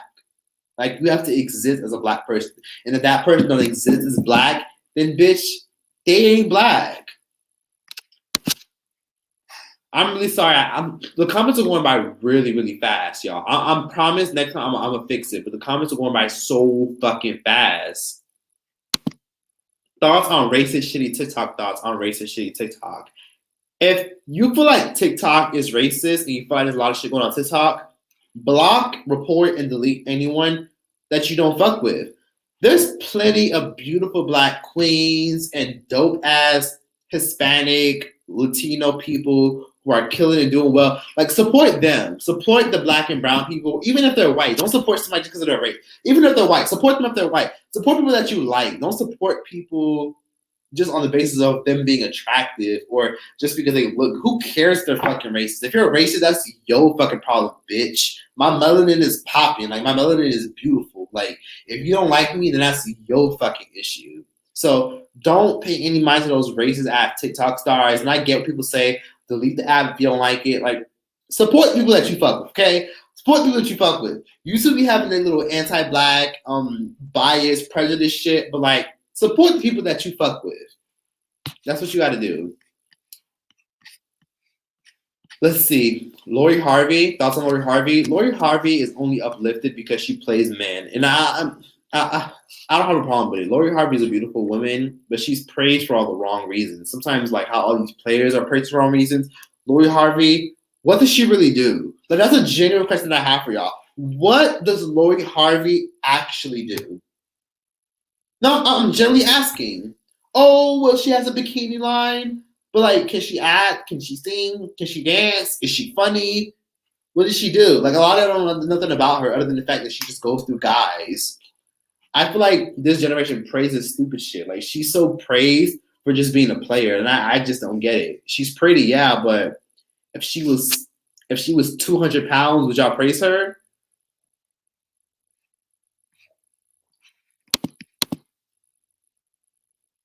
Like you have to exist as a black person. And if that person don't exist as black, then bitch, they ain't black. I'm really sorry. The comments are going by really fast, y'all. I'm promise next time I'm gonna fix it, but the comments are going by so fucking fast. Thoughts on racist shitty TikTok. Thoughts on racist shitty TikTok. If you feel like TikTok is racist and you find there's a lot of shit going on TikTok, block, report, and delete anyone that you don't fuck with. There's plenty of beautiful black queens and dope ass Hispanic, Latino people who are killing and doing well. Like support them. Support the black and brown people, even if they're white. Don't support somebody just because of their race. Even if they're white, support them if they're white. Support people that you like. Don't support people just on the basis of them being attractive or just because they look. Who cares if they're fucking racist? If you're a racist, that's your fucking problem, bitch. My melanin is popping. Like, my melanin is beautiful. Like, if you don't like me, then that's your fucking issue. So don't pay any mind to those racist ass TikTok stars. And I get what people say, delete the app if you don't like it. Like, support people that you fuck with, okay? Support people that you fuck with. You should be having a little anti-black, bias, prejudice shit, but like, support the people that you fuck with. That's what you got to do. Let's see. Lori Harvey. Thoughts on Lori Harvey? Lori Harvey is only uplifted because she plays men. And I don't have a problem with it. Lori Harvey is a beautiful woman, but she's praised for all the wrong reasons. Sometimes, like how all these players are praised for wrong reasons. Lori Harvey, what does she really do? Like, that's a genuine question I have for y'all. What does Lori Harvey actually do? No, I'm generally asking. Oh, well, she has a bikini line. But like, can she act? Can she sing? Can she dance? Is she funny? What does she do? Like, a lot of them don't know nothing about her other than the fact that she just goes through guys. I feel like this generation praises stupid shit. Like, she's so praised for just being a player, and I just don't get it. She's pretty, yeah, but if she was 200 pounds, would y'all praise her?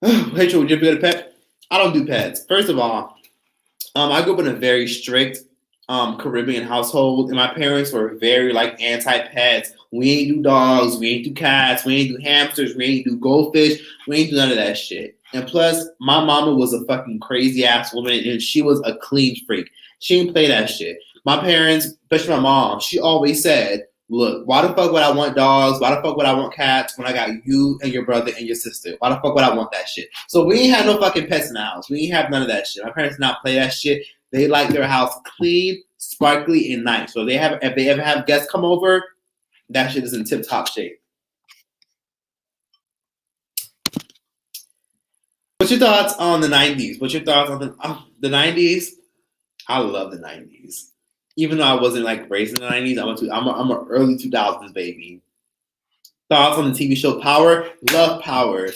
Rachel, would you ever get a pet? I don't do pets. First of all, I grew up in a very strict Caribbean household, and my parents were very like anti-pets. We ain't do dogs, we ain't do cats, we ain't do hamsters, we ain't do goldfish, we ain't do none of that shit. And plus, my mama was a fucking crazy ass woman, and she was a clean freak. She didn't play that shit. My parents, especially my mom, she always said, look, why the fuck would I want dogs? Why the fuck would I want cats when I got you and your brother and your sister? Why the fuck would I want that shit? So we ain't have no fucking pets in the house. We ain't have none of that shit. My parents did not play that shit. They like their house clean, sparkly, and nice. So if they ever have guests come over, that shit is in tip-top shape. What's your thoughts on the 90s? What's your thoughts on the 90s? I love the 90s. Even though I wasn't like raised in the 90s, I'm an early 2000s baby. Thoughts on the TV show Power? Love Power.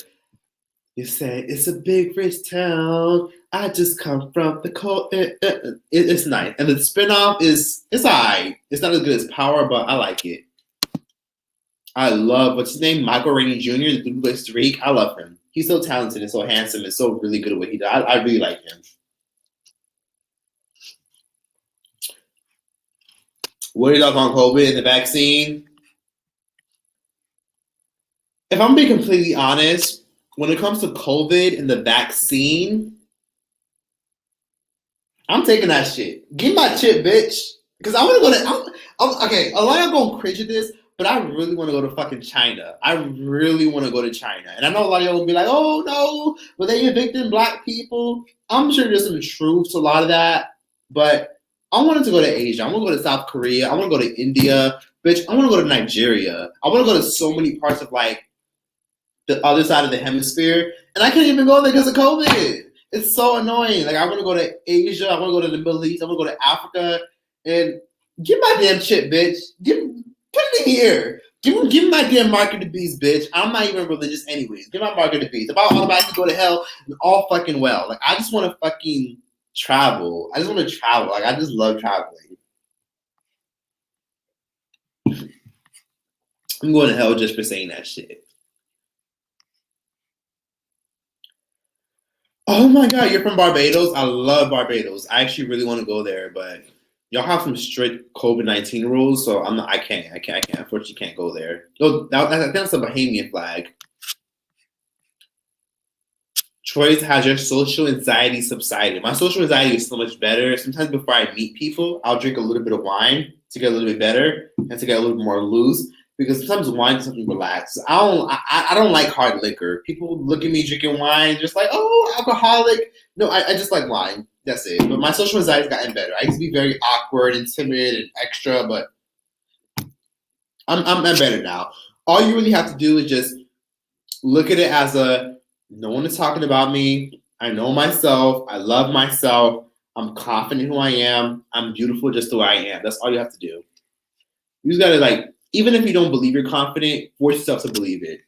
You say it's a big rich town. I just come from the cold. It's nice, and the spinoff it's alright. It's not as good as Power, but I like it. I love what's his name, Michael Rainey Jr. The dude who plays Tariq. I love him. He's so talented and so handsome and so really good at what he does. I really like him. What are your thoughts on COVID and the vaccine? If I'm being completely honest, when it comes to COVID and the vaccine, I'm taking that shit. Give me my chip, bitch. Because I want to go to. Okay, a lot of y'all going cringe at this, but I really want to go to fucking China. I really want to go to China. And I know a lot of y'all will be like, oh no, were they evicting black people? I'm sure there's some truth to a lot of that. But I wanted to go to Asia. I want to go to South Korea. I want to go to India. Bitch, I want to go to Nigeria. I want to go to so many parts of like the other side of the hemisphere. And I can't even go there because of COVID. It's so annoying. Like, I want to go to Asia. I want to go to the Middle East. I want to go to Africa. And give my damn chip, bitch. Put it in here. Give me my damn mark of the beast, bitch. I'm not even religious anyways. Give my mark of the beast. If I automatically go to hell, all fucking well. Like, I just want to fucking travel. I just want to travel. Like, I just love traveling. I'm going to hell just for saying that shit. Oh my God, you're from Barbados? I love Barbados. I actually really want to go there, but y'all have some strict COVID-19 rules, so I can't. Unfortunately, can't go there. No, I think that's a Bahamian flag. Troyce, has your social anxiety subsided? My social anxiety is so much better. Sometimes before I meet people, I'll drink a little bit of wine to get a little bit better and to get a little bit more loose. Because sometimes wine is something relaxed. I don't like hard liquor. People look at me drinking wine, just like, oh, alcoholic. No, I just like wine. That's it. But my social anxiety's gotten better. I used to be very awkward and timid and extra, but I'm better now. All you really have to do is just look at it as no one is talking about me. I know myself. I love myself. I'm confident in who I am. I'm beautiful just the way I am. That's all you have to do. You just gotta like, even if you don't believe you're confident, force yourself to believe it.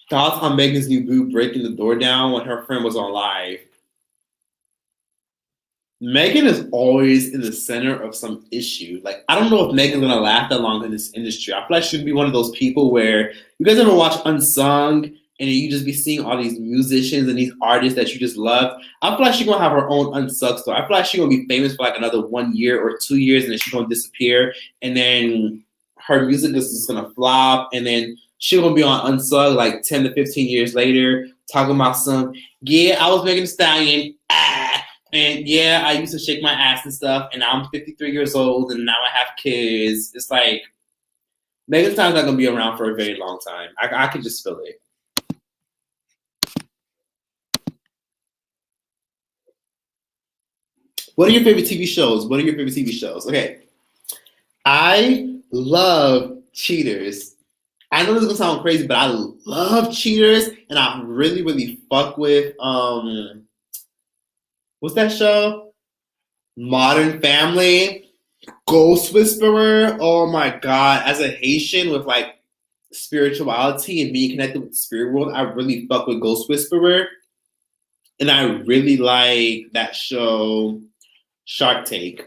Thoughts on Megan's new boo breaking the door down when her friend was on live? Megan is always in the center of some issue. Like, I don't know if Megan's gonna last that long in this industry. I feel like she'd be one of those people where you guys ever watch Unsung and you just be seeing all these musicians and these artists that you just love. I feel like she's gonna have her own Unsung story. I feel like she's gonna be famous for like another 1 year or 2 years, and then she's gonna disappear, and then her music is just gonna flop, and then she's gonna be on Unsung like 10 to 15 years later, talking about some, yeah, I was Megan Thee Stallion, and yeah, I used to shake my ass and stuff, and now I'm 53 years old, and now I have kids. It's like, Megan Thee Stallion's not gonna be around for a very long time. I can just feel it. What are your favorite TV shows? What are your favorite TV shows? Okay. I love Cheaters. I know this is gonna sound crazy, but I love cheaters, and I really, really fuck with what's that show? Modern Family, Ghost Whisperer. Oh my god! As a Haitian with like spirituality and being connected with the spirit world, I really fuck with Ghost Whisperer, and I really like that show, Shark Tank.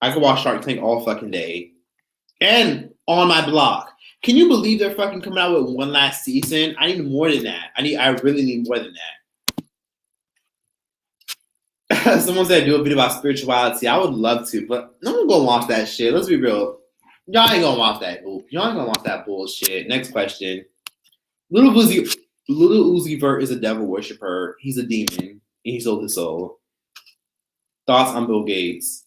I could watch Shark Tank all fucking day. And on my block. Can you believe they're fucking coming out with one last season? I need more than that. I really need more than that. Someone said do a video about spirituality. I would love to, but no one gonna watch that shit. Let's be real. Y'all ain't gonna watch that. Y'all ain't gonna watch that bullshit. Next question. Little Uzi Vert is a devil worshiper. He's a demon, and he sold his soul. Thoughts on Bill Gates?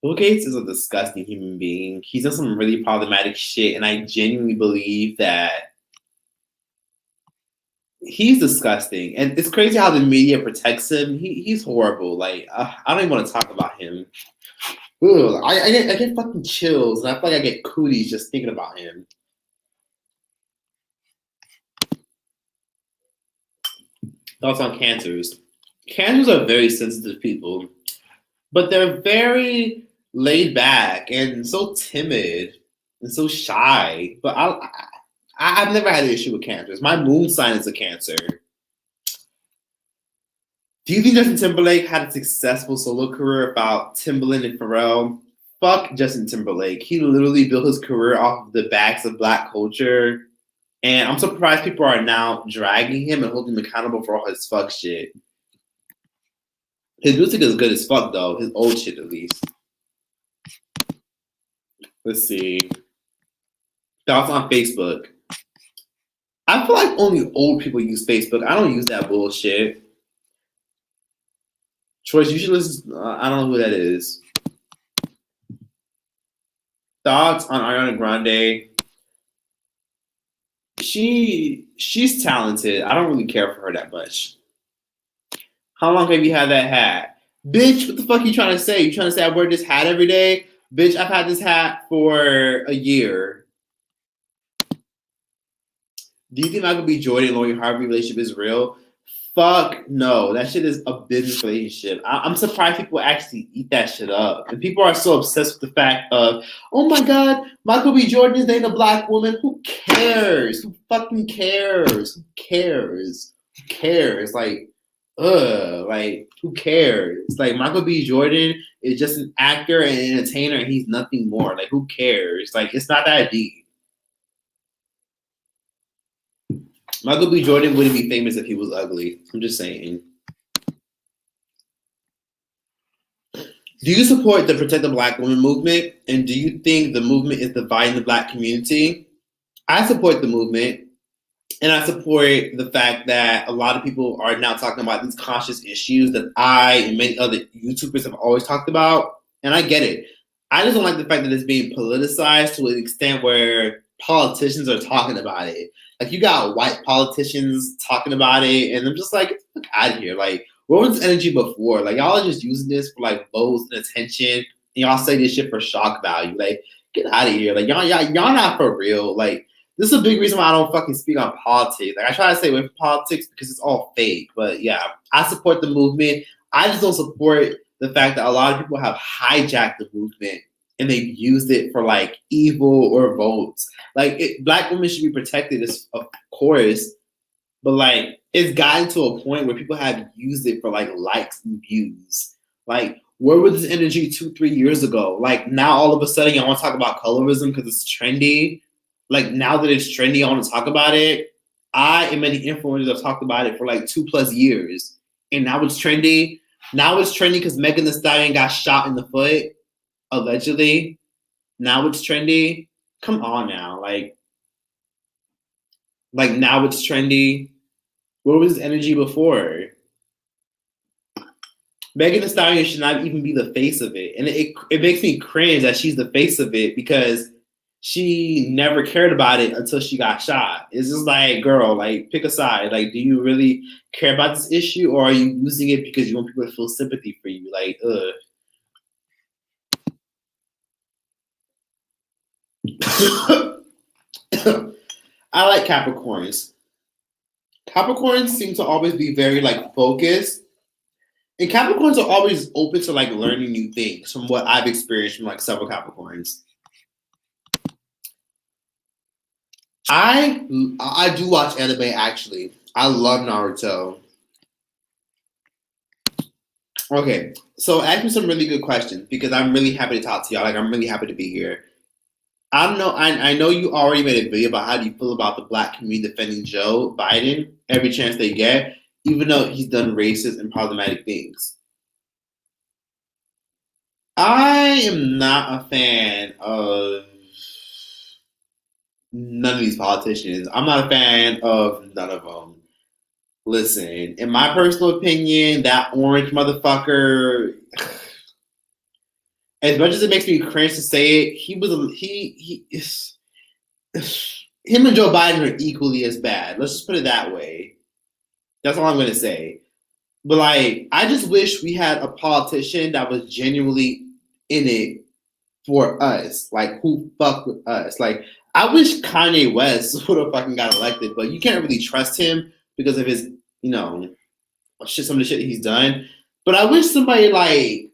Bill Gates is a disgusting human being. He's done some really problematic shit, and I genuinely believe that he's disgusting. And it's crazy how the media protects him. He's horrible. Like, I don't even want to talk about him. Ugh, I get fucking chills, and I feel like I get cooties just thinking about him. Thoughts on cancers? Cancers are very sensitive people, but they're very laid back and so timid and so shy. But I've never had an issue with cancers. My moon sign is a Cancer. Do you think Justin Timberlake had a successful solo career without Timbaland and Pharrell? Fuck Justin Timberlake. He literally built his career off of the backs of Black culture. And I'm surprised people are now dragging him and holding him accountable for all his fuck shit. His music is good as fuck, though. His old shit, at least. Let's see. Thoughts on Facebook? I feel like only old people use Facebook. I don't use that bullshit. Troyce, you should listen. I don't know who that is. Thoughts on Ariana Grande? She's talented. I don't really care for her that much. How long have you had that hat? Bitch, what the fuck are you trying to say? You trying to say I wear this hat every day? Bitch, I've had this hat for a year. Do you think Michael B. Jordan and Lori Harvey relationship is real? Fuck no. That shit is a business relationship. I'm surprised people actually eat that shit up. And people are so obsessed with the fact of, oh my god, Michael B. Jordan is dating a Black woman. Who cares? Who fucking cares? Who cares? Who cares? Like, who cares? Like, Michael B. Jordan is just an actor and an entertainer, and he's nothing more. Like, who cares? Like, it's not that deep. Michael B. Jordan wouldn't be famous if he was ugly. I'm just saying. Do you support the Protect the Black Woman movement? And do you think the movement is dividing the Black community? I support the movement. And I support the fact that a lot of people are now talking about these conscious issues that I and many other YouTubers have always talked about. And I get it. I just don't like the fact that it's being politicized to an extent where politicians are talking about it. Like, you got white politicians talking about it, and I'm just like, get the fuck out of here. Like, where was this energy before? Like, y'all are just using this for like votes and attention, and y'all say this shit for shock value. Like, get out of here. Like, y'all not for real. Like, this is a big reason why I don't fucking speak on politics. Like, I try to stay away from politics because it's all fake. But yeah, I support the movement. I just don't support the fact that a lot of people have hijacked the movement and they've used it for like evil or votes. Like, Black women should be protected, of course, but like, it's gotten to a point where people have used it for like likes and views. Like, where was this energy 2-3 years ago? Like, now all of a sudden y'all want to talk about colorism because it's trendy. Like, now that it's trendy, I want to talk about it. I and many influencers have talked about it for like 2+ years, and now it's trendy. Now it's trendy because Megan Thee Stallion got shot in the foot, allegedly. Now it's trendy. Come on now, like now it's trendy. Where was this energy before? Megan Thee Stallion should not even be the face of it, and it makes me cringe that she's the face of it because she never cared about it until she got shot. It's just like, girl, like, pick a side. Like, do you really care about this issue, or are you using it because you want people to feel sympathy for you? Like, I like Capricorns. Capricorns seem to always be very like focused. And Capricorns are always open to like learning new things from what I've experienced from like several Capricorns. I do watch anime actually. I love Naruto. Okay, so ask me some really good questions because I'm really happy to talk to y'all. Like I'm really happy to be here. I know you already made a video about how do you feel about the black community defending Joe Biden every chance they get, even though he's done racist and problematic things. I am not a fan of none of these politicians. I'm not a fan of none of them. Listen, in my personal opinion, that orange motherfucker, as much as it makes me cringe to say it, him and Joe Biden are equally as bad. Let's just put it that way. That's all I'm gonna say. But like, I just wish we had a politician that was genuinely in it for us. Like, who fuck with us? Like, I wish Kanye West would have fucking got elected, but you can't really trust him because of his, some of the shit he's done. But I wish somebody like,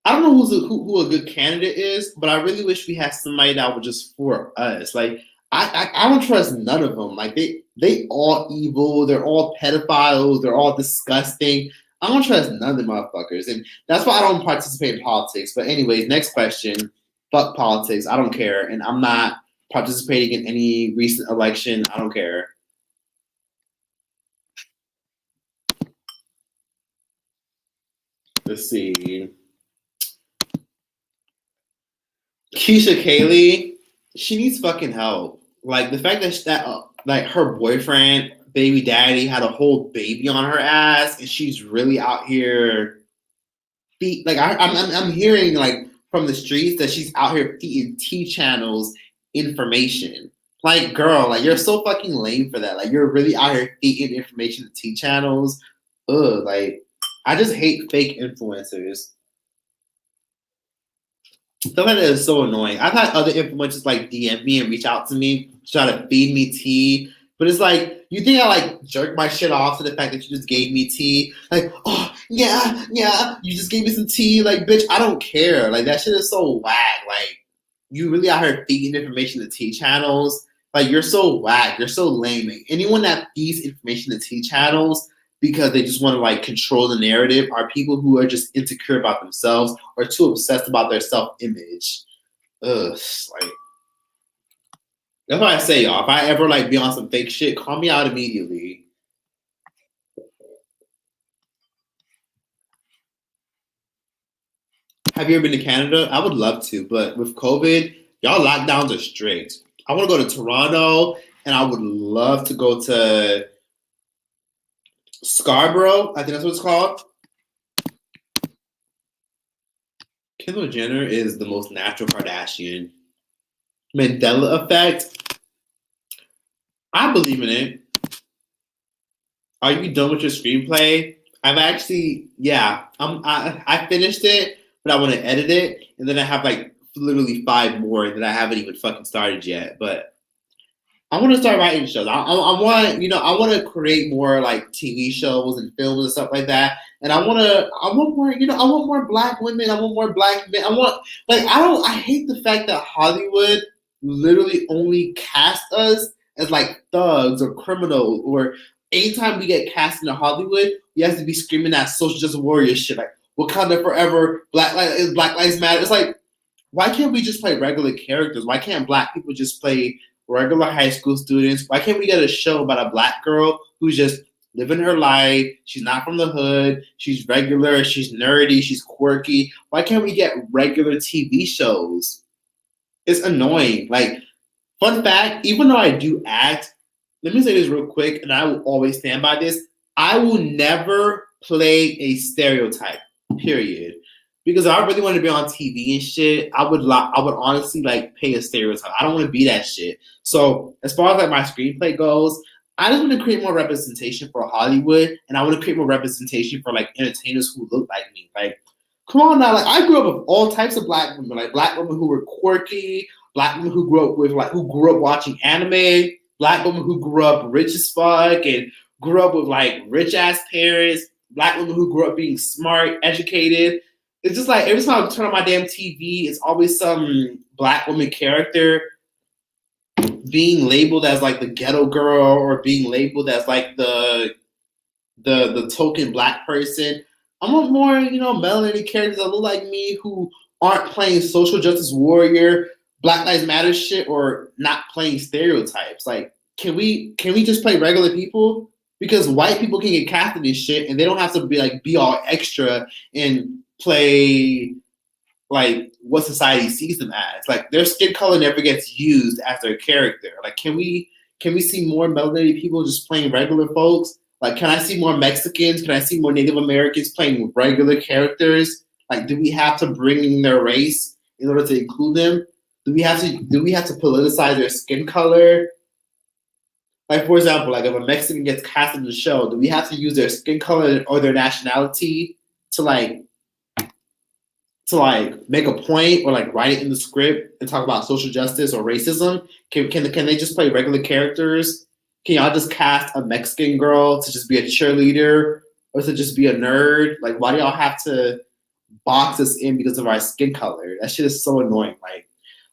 I don't know who a good candidate is, but I really wish we had somebody that was just for us. Like, I don't trust none of them. Like, they all evil. They're all pedophiles. They're all disgusting. I don't trust none of the motherfuckers. And that's why I don't participate in politics. But anyways, next question. Fuck politics. I don't care. And I'm not participating in any recent election. I don't care. Let's see. Keisha Kaylee, she needs fucking help. Like the fact that like her boyfriend, baby daddy, had a whole baby on her ass, and she's really out here. I'm hearing like from the streets that she's out here feeding T channels information. Like, girl, like you're so fucking lame for that. Like you're really out here feeding information to T channels. Ugh, like I just hate fake influencers. Stuff like that is so annoying. I've had other influencers like DM me and reach out to me, try to feed me tea. But it's like, you think I like jerk my shit off to the fact that you just gave me tea? Like, oh, yeah, you just gave me some tea. Like, bitch, I don't care. Like, that shit is so whack. Like, you really out here feeding information to T channels. Like, you're so whack. You're so lame. Like, anyone that feeds information to T channels because they just want to like control the narrative are people who are just insecure about themselves or too obsessed about their self-image. Ugh, like that's why I say, y'all, if I ever like be on some fake shit, call me out immediately. Have you ever been to Canada? I would love to, but with COVID, y'all lockdowns are strict. I want to go to Toronto, and I would love to go to Scarborough, I think that's what it's called. Kendall Jenner is the most natural Kardashian. Mandela effect. I believe in it. Are you done with your screenplay? I've actually, I finished it, but I want to edit it, and then I have like literally 5 more that I haven't even fucking started yet. But I want to start writing shows. I want to create more like TV shows and films and stuff like that. And I want more black women. I want more black men. I hate the fact that Hollywood literally only cast us as like thugs or criminals, or anytime we get cast into Hollywood, we have to be screaming that social justice warrior shit, like Wakanda forever, Black Lives Matter. It's like, why can't we just play regular characters? Why can't black people just play regular high school students? Why can't we get a show about a black girl who's just living her life? She's not from the hood. She's regular. She's nerdy. She's quirky. Why can't we get regular TV shows? It's annoying. Like, fun fact, even though I do act, let me say this real quick, and I will always stand by this. I will never play a stereotype, period. Because if I really want to be on TV and shit, I would honestly like pay a stereotype. I don't want to be that shit. So as far as like my screenplay goes, I just want to create more representation for Hollywood, and I want to create more representation for like entertainers who look like me. Like, come on now, like I grew up with all types of black women, like black women who were quirky, Black women who grew up watching anime, Black women who grew up rich as fuck and grew up with like rich ass parents, Black women who grew up being smart, educated. It's just like every time I turn on my damn TV, it's always some Black woman character being labeled as like the ghetto girl or being labeled as like the token Black person. I want more, melanated characters that look like me who aren't playing social justice warrior, Black Lives Matter shit, or not playing stereotypes. Like, can we just play regular people? Because white people can get cast in this shit and they don't have to be all extra and play like what society sees them as. Like their skin color never gets used as their character. Like can we see more melanated people just playing regular folks? Like can I see more Mexicans? Can I see more Native Americans playing regular characters? Like do we have to bring in their race in order to include them? Do we have to politicize their skin color? Like for example, like if a Mexican gets cast in the show, do we have to use their skin color or their nationality to make a point or like write it in the script and talk about social justice or racism? Can they just play regular characters? Can y'all just cast a Mexican girl to just be a cheerleader or to just be a nerd? Like why do y'all have to box us in because of our skin color? That shit is so annoying. Like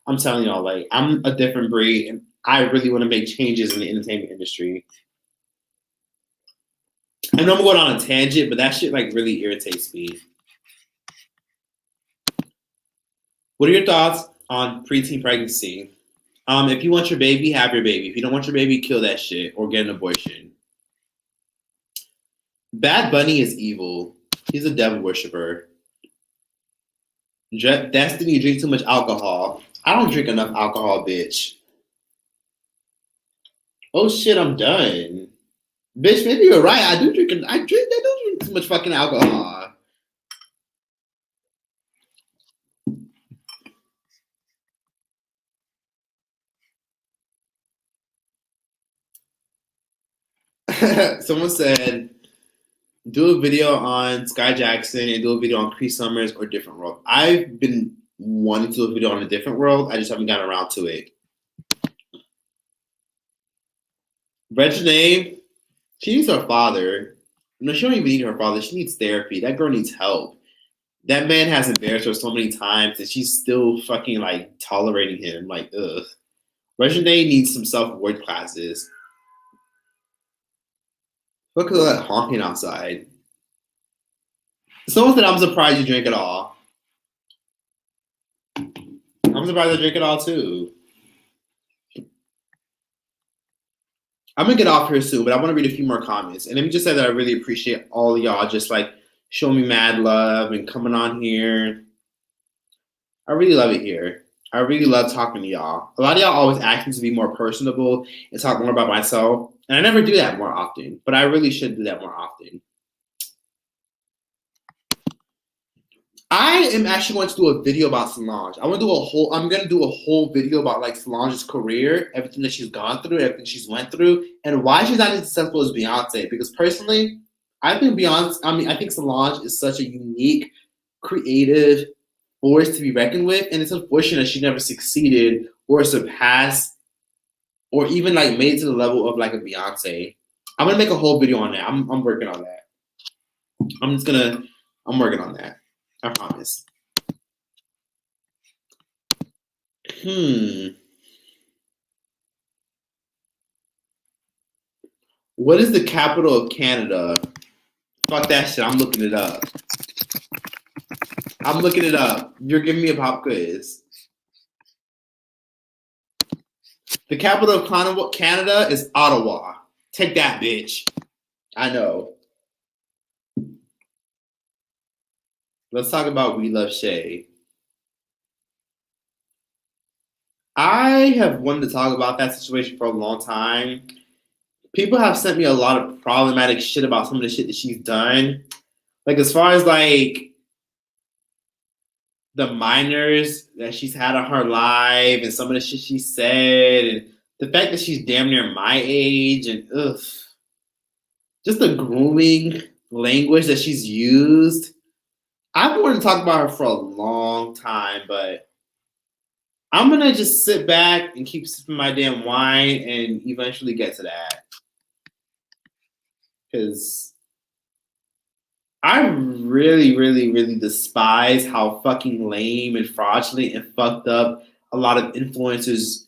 I'm telling y'all, like I'm a different breed and I really want to make changes in the entertainment industry. I know I'm going on a tangent, but that shit like really irritates me. What are your thoughts on preteen pregnancy? If you want your baby, have your baby. If you don't want your baby, kill that shit or get an abortion. Bad Bunny is evil. He's a devil worshiper. Destiny drinks too much alcohol. I don't drink enough alcohol, bitch. Oh shit, I'm done. Bitch, maybe you're right. I do drink too much fucking alcohol. Someone said, do a video on Sky Jackson and do a video on Cree Summers or Different World. I've been wanting to do a video on A Different World. I just haven't gotten around to it. Reginae, she needs her father. No, she don't even need her father. She needs therapy. That girl needs help. That man has embarrassed her so many times and she's still fucking like tolerating him. Like, ugh. Reginae needs some self-worth classes. Look at that honking outside. Someone said, I'm surprised you drink it all. I'm surprised I drink it all too. I'm gonna get off here soon, but I want to read a few more comments. And let me just say that I really appreciate all of y'all just like showing me mad love and coming on here. I really love it here. I really love talking to y'all. A lot of y'all always ask me to be more personable and talk more about myself. And I never do that more often, but I really should do that more often. I am actually going to do a video about Solange. I'm gonna do a whole video about like Solange's career, everything that she's gone through, everything she's went through, and why she's not as successful as Beyonce. Because personally, I think Solange is such a unique, creative force to be reckoned with, and it's unfortunate she never succeeded or surpassed or even like made it to the level of like a Beyonce. I'm gonna make a whole video on that. I'm working on that. I'm working on that. I promise. What is the capital of Canada? Fuck that shit. I'm looking it up. You're giving me a pop quiz. The capital of Canada is Ottawa. Take that, bitch. I know. Let's talk about We Love Shay. I have wanted to talk about that situation for a long time. People have sent me a lot of problematic shit about some of the shit that she's done. Like as far as like the minors that she's had on her live and some of the shit she said and the fact that she's damn near my age and just the grooming language that she's used. I've wanted to talk about her for a long time, but I'm gonna just sit back and keep sipping my damn wine and eventually get to that. Because I really, really, really despise how fucking lame and fraudulent and fucked up a lot of influencers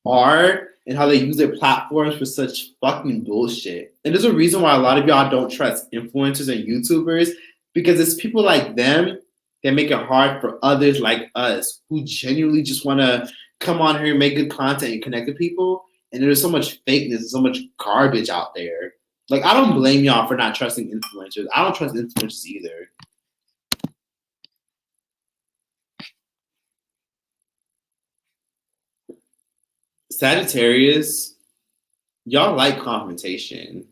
are and how they use their platforms for such fucking bullshit. And there's a reason why a lot of y'all don't trust influencers and YouTubers, because it's people like them that make it hard for others like us who genuinely just want to come on here and make good content and connect with people. And there's so much fakeness and so much garbage out there. Like, I don't blame y'all for not trusting influencers. I don't trust influencers either. Sagittarius, y'all like confrontation.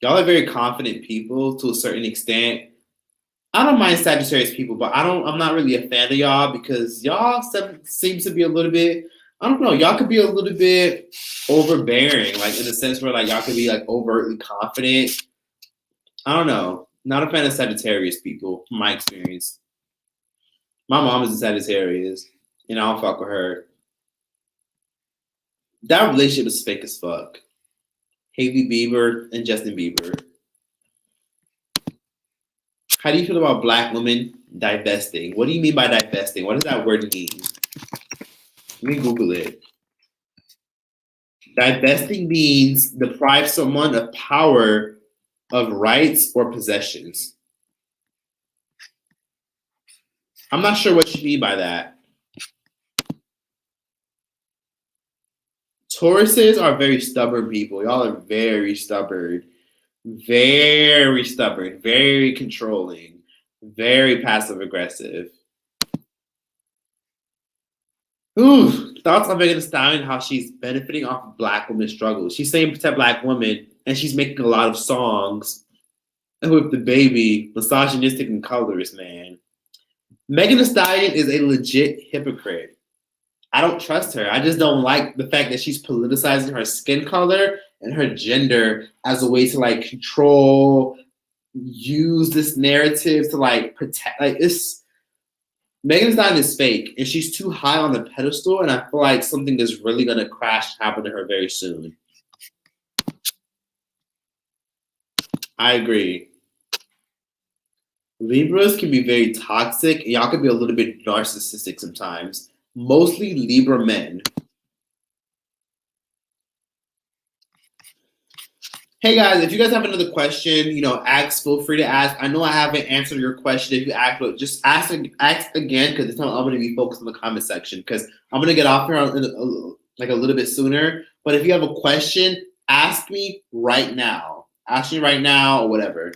Y'all are very confident people to a certain extent. I don't mind Sagittarius people, but I'm not really a fan of y'all because y'all seems to be a little bit, I don't know, y'all could be a little bit overbearing, like in the sense where like y'all could be like overtly confident. I don't know. Not a fan of Sagittarius people, from my experience. My mom is a Sagittarius, and I don't fuck with her. That relationship is fake as fuck. Hailey Bieber and Justin Bieber. How do you feel about black women divesting? What do you mean by divesting? What does that word mean? Let me Google it. Divesting means deprive someone of power of rights or possessions. I'm not sure what you mean by that. Tauruses are very stubborn people. Y'all are very stubborn. Very stubborn. Very controlling. Very passive aggressive. Ooh, thoughts on Megan Thee Stallion, how she's benefiting off of black women's struggles. She's saying protect black women, and she's making a lot of songs with the baby, misogynistic and colorist, man. Megan Thee Stallion is a legit hypocrite. I don't trust her. I just don't like the fact that she's politicizing her skin color and her gender as a way to like control, use this narrative to like protect. Like this, Megan Thee Stallion is fake, and she's too high on the pedestal. And I feel like something is really gonna crash happen to her very soon. I agree. Libras can be very toxic, and y'all can be a little bit narcissistic sometimes. Mostly Libra men. Hey guys, if you guys have another question, feel free to ask. I know I haven't answered your question. If you ask, but just ask again, because this time I'm going to be focused on the comment section, because I'm going to get off here like a little bit sooner. But if you have a question, ask me right now. Ask me right now or whatever.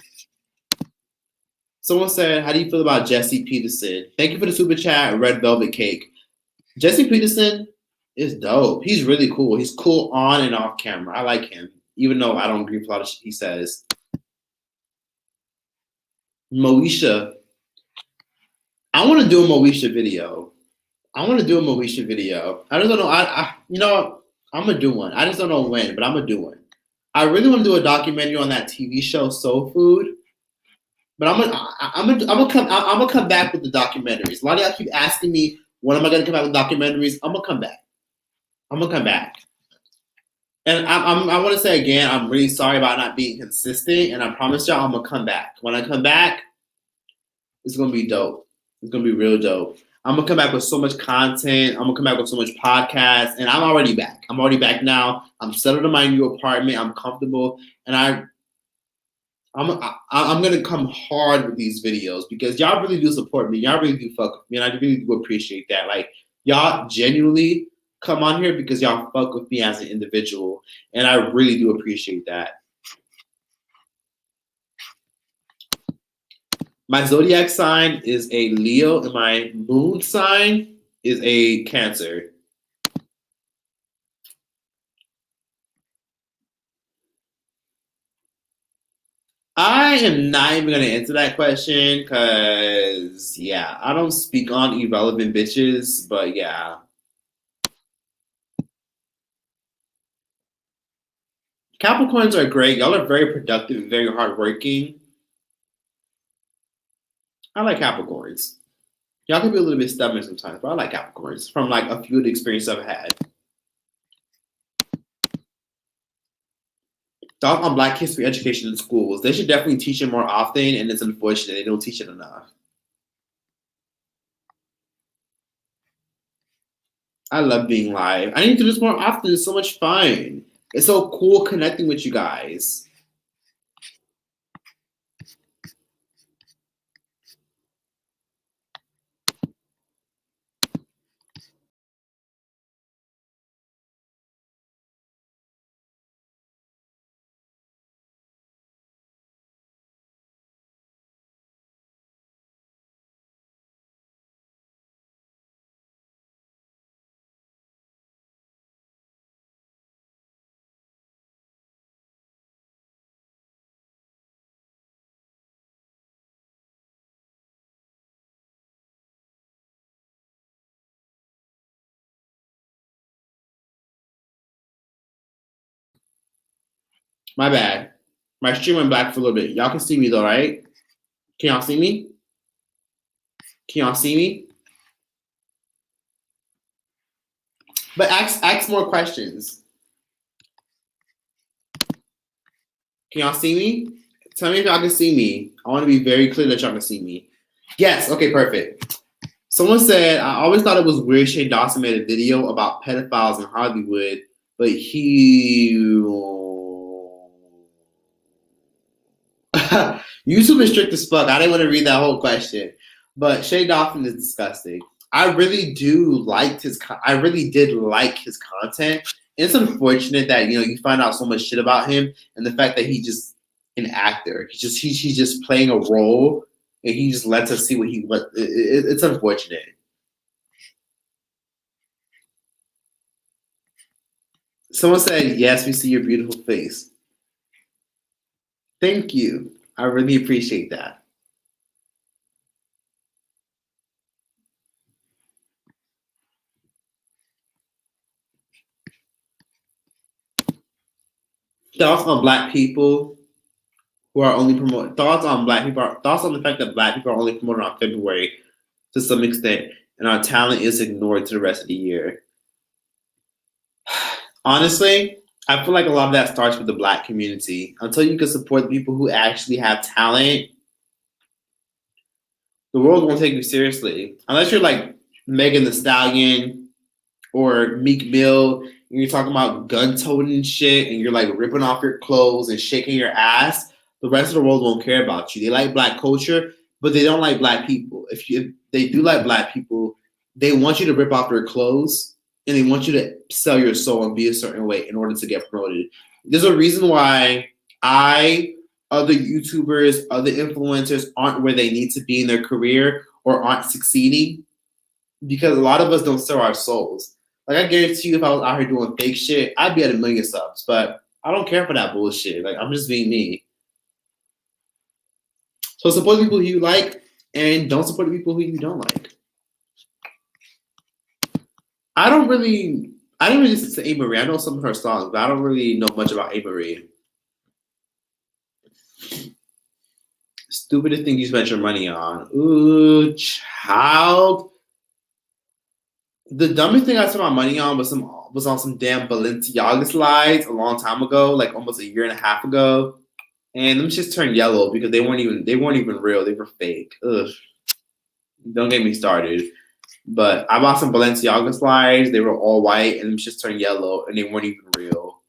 Someone said, how do you feel about Jesse Peterson? Thank you for the super chat, Red Velvet Cake. Jesse Peterson is dope. He's really cool. He's cool on and off camera. I like him, even though I don't agree with a lot of shit he says. Moesha. I want to do a Moesha video. I just don't know. You know what? I'm going to do one. I just don't know when, but I'm going to do one. I really want to do a documentary on that TV show, Soul Food. But I'm gonna come back with the documentaries. A lot of y'all keep asking me, when am I gonna come back with documentaries? I'm gonna come back. And I want to say again, I'm really sorry about not being consistent. And I promise y'all, I'm gonna come back. When I come back, it's gonna be dope. It's gonna be real dope. I'm gonna come back with so much content. I'm gonna come back with so much podcasts, and I'm already back. I'm already back now. I'm settled in my new apartment. I'm comfortable, and I'm gonna come hard with these videos because y'all really do support me. Y'all really do fuck with me, and I really do appreciate that. Like, y'all genuinely come on here because y'all fuck with me as an individual, and I really do appreciate that. My zodiac sign is a Leo, and my moon sign is a Cancer. I am not even going to answer that question because, yeah, I don't speak on irrelevant bitches, but yeah. Capricorns are great. Y'all are very productive and very hardworking. I like Capricorns. Y'all can be a little bit stubborn sometimes, but I like Capricorns from like a few of the experiences I've had. Thoughts on Black history education in schools. They should definitely teach it more often, and it's unfortunate they don't teach it enough. I love being live. I need to do this more often. It's so much fun. It's so cool connecting with you guys. My bad. My stream went black for a little bit. Y'all can see me though, right? Can y'all see me? Can y'all see me? But ask more questions. Can y'all see me? Tell me if y'all can see me. I want to be very clear that y'all can see me. Yes, okay, perfect. Someone said, I always thought it was weird Shane Dawson made a video about pedophiles in Hollywood, but he... YouTube is strict as fuck. I didn't want to read that whole question. But Shane Dawson is disgusting. I really did like his content. It's unfortunate that you find out so much shit about him, and the fact that he's just an actor. He's just playing a role, and he just lets us see what it's unfortunate. Someone said, "Yes, we see your beautiful face." Thank you. I really appreciate that. Thoughts on Black people who are only promoted. Thoughts on thoughts on the fact that Black people are only promoted on February to some extent, and our talent is ignored to the rest of the year. Honestly, I feel like a lot of that starts with the Black community. Until you can support the people who actually have talent, the world won't take you seriously. Unless you're like Megan Thee Stallion or Meek Mill, and you're talking about gun-toting and shit, and you're like ripping off your clothes and shaking your ass, the rest of the world won't care about you. They like Black culture, but they don't like Black people. If they do like Black people, they want you to rip off your clothes, and they want you to sell your soul and be a certain way in order to get promoted. There's a reason why other YouTubers, other influencers aren't where they need to be in their career or aren't succeeding, because a lot of us don't sell our souls. Like, I guarantee you, if I was out here doing fake shit, I'd be at 1 million subs. But I don't care for that bullshit. Like, I'm just being me. So support the people who you like, and don't support the people who you don't like. I didn't really listen to A. Marie. I know some of her songs, but I don't really know much about A. Marie. Stupidest thing you spent your money on. Ooh, child. The dumbest thing I spent my money on was on some damn Balenciaga slides a long time ago, like almost 1.5 years ago. And them just turned yellow because they weren't even real. They were fake. Ugh. Don't get me started. But I bought some Balenciaga slides. They were all white, and them just turned yellow, and they weren't even real.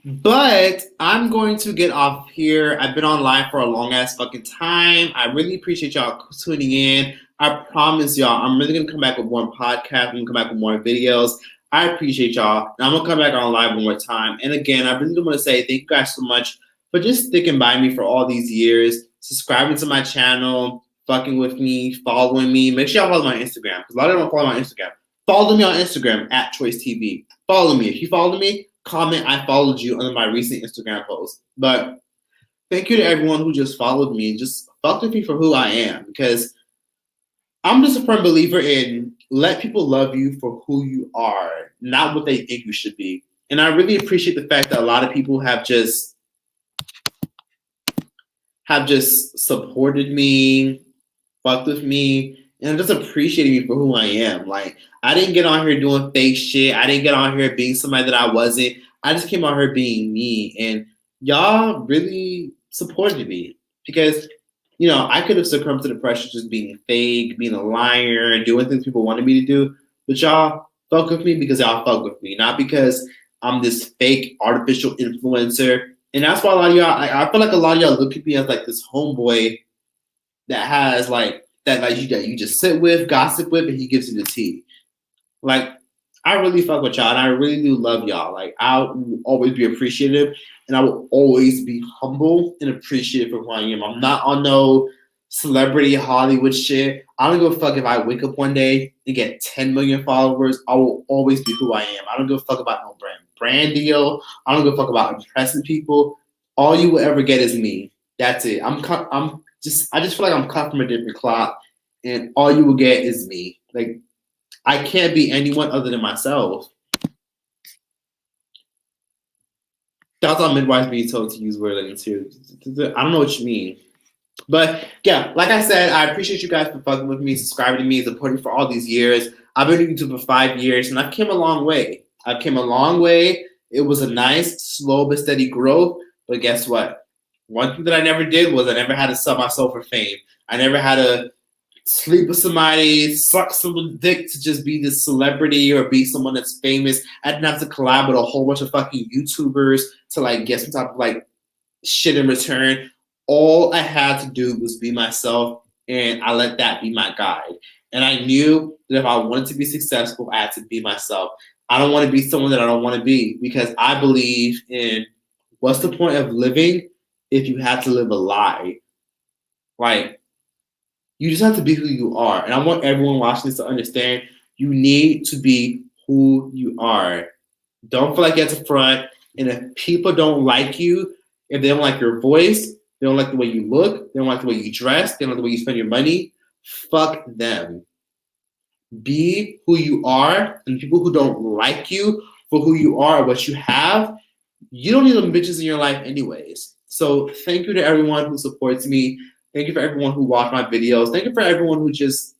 But I'm going to get off here. I've been online for a long ass fucking time. I really appreciate y'all tuning in. I promise y'all, I'm really gonna come back with more podcasts. I'm gonna come back with more videos. I appreciate y'all. And I'm gonna come back on live one more time. And again, I really do want to say thank you guys so much for just sticking by me for all these years, subscribing to my channel, fucking with me, following me. Make sure y'all follow my Instagram, because a lot of them don't follow my Instagram. Follow me on Instagram at TROYCETV. Follow me. If you follow me, comment I followed you under my recent Instagram post. But thank you to everyone who just followed me and just fucked with me for who I am, because I'm just a firm believer in let people love you for who you are, not what they think you should be. And I really appreciate the fact that a lot of people have just have just supported me, fucked with me, and just appreciated me for who I am. Like, I didn't get on here doing fake shit. I didn't get on here being somebody that I wasn't. I just came on here being me. And y'all really supported me because, you know, I could have succumbed to the pressure just being fake, being a liar, and doing things people wanted me to do. But y'all fuck with me because y'all fuck with me, not because I'm this fake artificial influencer. And that's why a lot of y'all, I feel like a lot of y'all look at me as like this homeboy that has like, that you just sit with, gossip with, and he gives you the tea. Like, I really fuck with y'all, and I really do love y'all. Like, I'll always be appreciative, and I will always be humble and appreciative for who I am. I'm not on no celebrity Hollywood shit. I don't give a fuck if I wake up one day and get 10 million followers. I will always be who I am. I don't give a fuck about no brand deal. I don't give a fuck about impressing people. All you will ever get is me. That's it. I just feel like I'm cut from a different cloth, and all you will get is me. Like, I can't be anyone other than myself. That's how midwives being told to use words like interior. I don't know what you mean. But yeah, like I said, I appreciate you guys for fucking with me, subscribing to me, supporting me for all these years. I've been doing YouTube for 5 years, and I've came a long way. I've came a long way. It was a nice, slow but steady growth. But guess what? One thing that I never did was I never had to sell my soul for fame. I never had to sleep with somebody, suck someone's dick to just be this celebrity or be someone that's famous. I didn't have to collab with a whole bunch of fucking YouTubers to like get some type of like shit in return. All I had to do was be myself, and I let that be my guide. And I knew that if I wanted to be successful, I had to be myself. I don't want to be someone that I don't want to be, because I believe in, what's the point of living if you have to live a lie? Like, you just have to be who you are. And I want everyone watching this to understand, you need to be who you are. Don't feel like you have to front. And if people don't like you, if they don't like your voice, they don't like the way you look, they don't like the way you dress, they don't like the way you spend your money, fuck them. Be who you are, and people who don't like you for who you are or what you have, you don't need them bitches in your life anyways. So thank you to everyone who supports me. Thank you for everyone who watched my videos. Thank you for everyone who just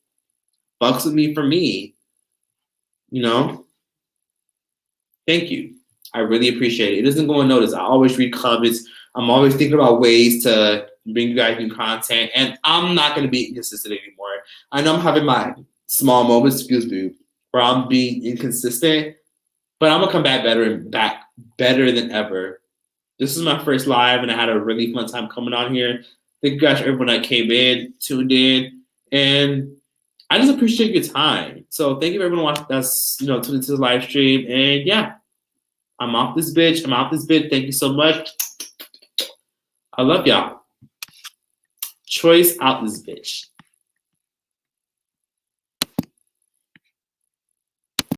fucks with me for me. You know? Thank you. I really appreciate it. It doesn't go unnoticed. I always read comments. I'm always thinking about ways to bring you guys new content. And I'm not going to be inconsistent anymore. I know I'm having my small moments, excuse me, where I'm being inconsistent. But I'm going to come back better than ever. This is my first live, and I had a really fun time coming on here. Thank you guys for everyone that came in, tuned in, and I just appreciate your time. So thank you for everyone that's tuned into the live stream. And yeah, I'm off this bitch. Thank you so much. I love y'all. Troyce out this bitch.